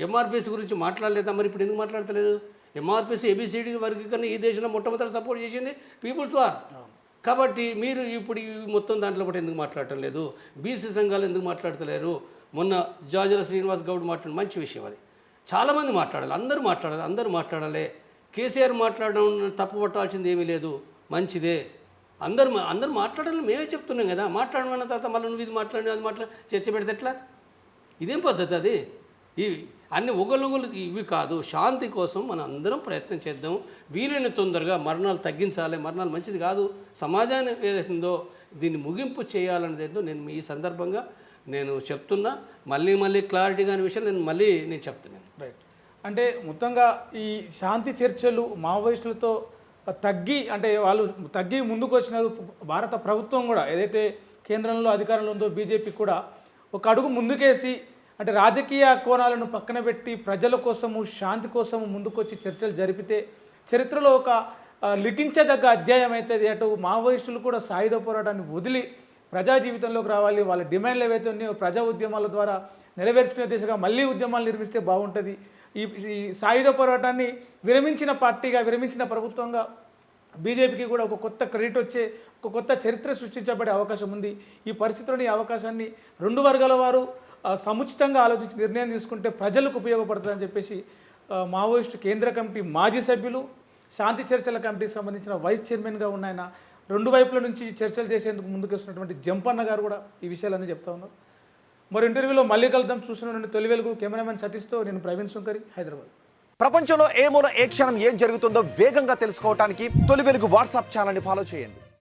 ఎంఆర్పిఎస్ గురించి మాట్లాడలేదా? మరి ఇప్పుడు ఎందుకు మాట్లాడతలేదు? ఎంఆర్పిఎస్ ఏబిసిడి వర్గీకరణ ఈ దేశంలో మొట్టమొదటి సపోర్ట్ చేసింది పీపుల్స్ వార్. కాబట్టి మీరు ఇప్పుడు మొత్తం దాంట్లో కూడా ఎందుకు మాట్లాడటం లేదు? బీసీ సంఘాలు ఎందుకు మాట్లాడతలేరు? మొన్న జాజల శ్రీనివాస్ గౌడ్ మాట్లాడిన మంచి విషయం అది. చాలామంది మాట్లాడాలి, అందరూ మాట్లాడాలి. కేసీఆర్ మాట్లాడడం తప్పు పట్టాల్సింది ఏమీ లేదు, మంచిదే. అందరూ మాట్లాడాలని మేమే చెప్తున్నాం కదా. మాట్లాడమన్న తర్వాత మళ్ళీ నువ్వు ఇది మాట్లాడి అది చర్చ పెడితే ఎట్లా? ఇదేం పద్ధతి అది? అన్ని ఒకళ్ళు ఇవి కాదు. శాంతి కోసం మనం అందరం ప్రయత్నం చేద్దాం. వీలైన తొందరగా మరణాలు తగ్గించాలి. మరణాలు మంచిది కాదు. సమాజాన్ని ఏదైతుందో దీన్ని ముగింపు చేయాలనేది ఏంటో నేను ఈ సందర్భంగా నేను చెప్తున్నా. మళ్ళీ క్లారిటీ కాని విషయం నేను చెప్తున్నాను. రైట్. అంటే మొత్తంగా ఈ శాంతి చర్చలు మావోయిస్టులతో వాళ్ళు తగ్గి ముందుకు వచ్చిన భారత ప్రభుత్వం కూడా ఏదైతే కేంద్రంలో అధికారంలో ఉందో బీజేపీ కూడా ఒక అడుగు ముందుకేసి అంటే రాజకీయ కోణాలను పక్కన పెట్టి ప్రజల కోసము, శాంతి కోసము ముందుకొచ్చి చర్చలు జరిపితే చరిత్రలో ఒక లిఖించదగ్గ అధ్యాయం అవుతుంది. అటు మావోయిస్టులు కూడా సాయుధ పోరాటాన్ని వదిలి ప్రజా జీవితంలోకి రావాలి. వాళ్ళ డిమాండ్లు ఏవైతే ఉన్నాయో ప్రజా ఉద్యమాల ద్వారా నెరవేర్చుకునే దిశగా మళ్ళీ ఉద్యమాలు నిర్మిస్తే బాగుంటుంది. ఈ సాయుధ పోరాటాన్ని విరమించిన పార్టీగా, విరమించిన ప్రభుత్వంగా బీజేపీకి కూడా ఒక కొత్త క్రెడిట్ వచ్చే, ఒక కొత్త చరిత్ర సృష్టించబడే అవకాశం ఉంది. ఈ పరిస్థితుల్లో ఈ అవకాశాన్ని 2 వర్గాల వారు సముచితంగా ఆలోచించి నిర్ణయం తీసుకుంటే ప్రజలకు ఉపయోగపడుతుందని చెప్పేసి మావోయిస్టు కేంద్ర కమిటీ మాజీ సభ్యులు, శాంతి చర్చల కమిటీకి సంబంధించిన వైస్ చైర్మన్గా ఉన్న ఆయన 2 వైపుల నుంచి చర్చలు చేసేందుకు ముందుకు వస్తున్నటువంటి జంపన్న గారు కూడా ఈ విషయాలన్నీ చెప్తా ఉన్నారు. మరి ఇంటర్వ్యూలో మళ్ళీ కలుద్దాం. చూసిన తొలి వెలుగు కెమెరామెన్ సతీష్తో నేను ప్రవీణ్ శంకరి, హైదరాబాద్. ప్రపంచంలో ఏ మూల ఏ క్షణం ఏం జరుగుతుందో వేగంగా తెలుసుకోవడానికి తొలి వెలుగు వాట్సాప్ ఛానల్ని ఫాలో చేయండి.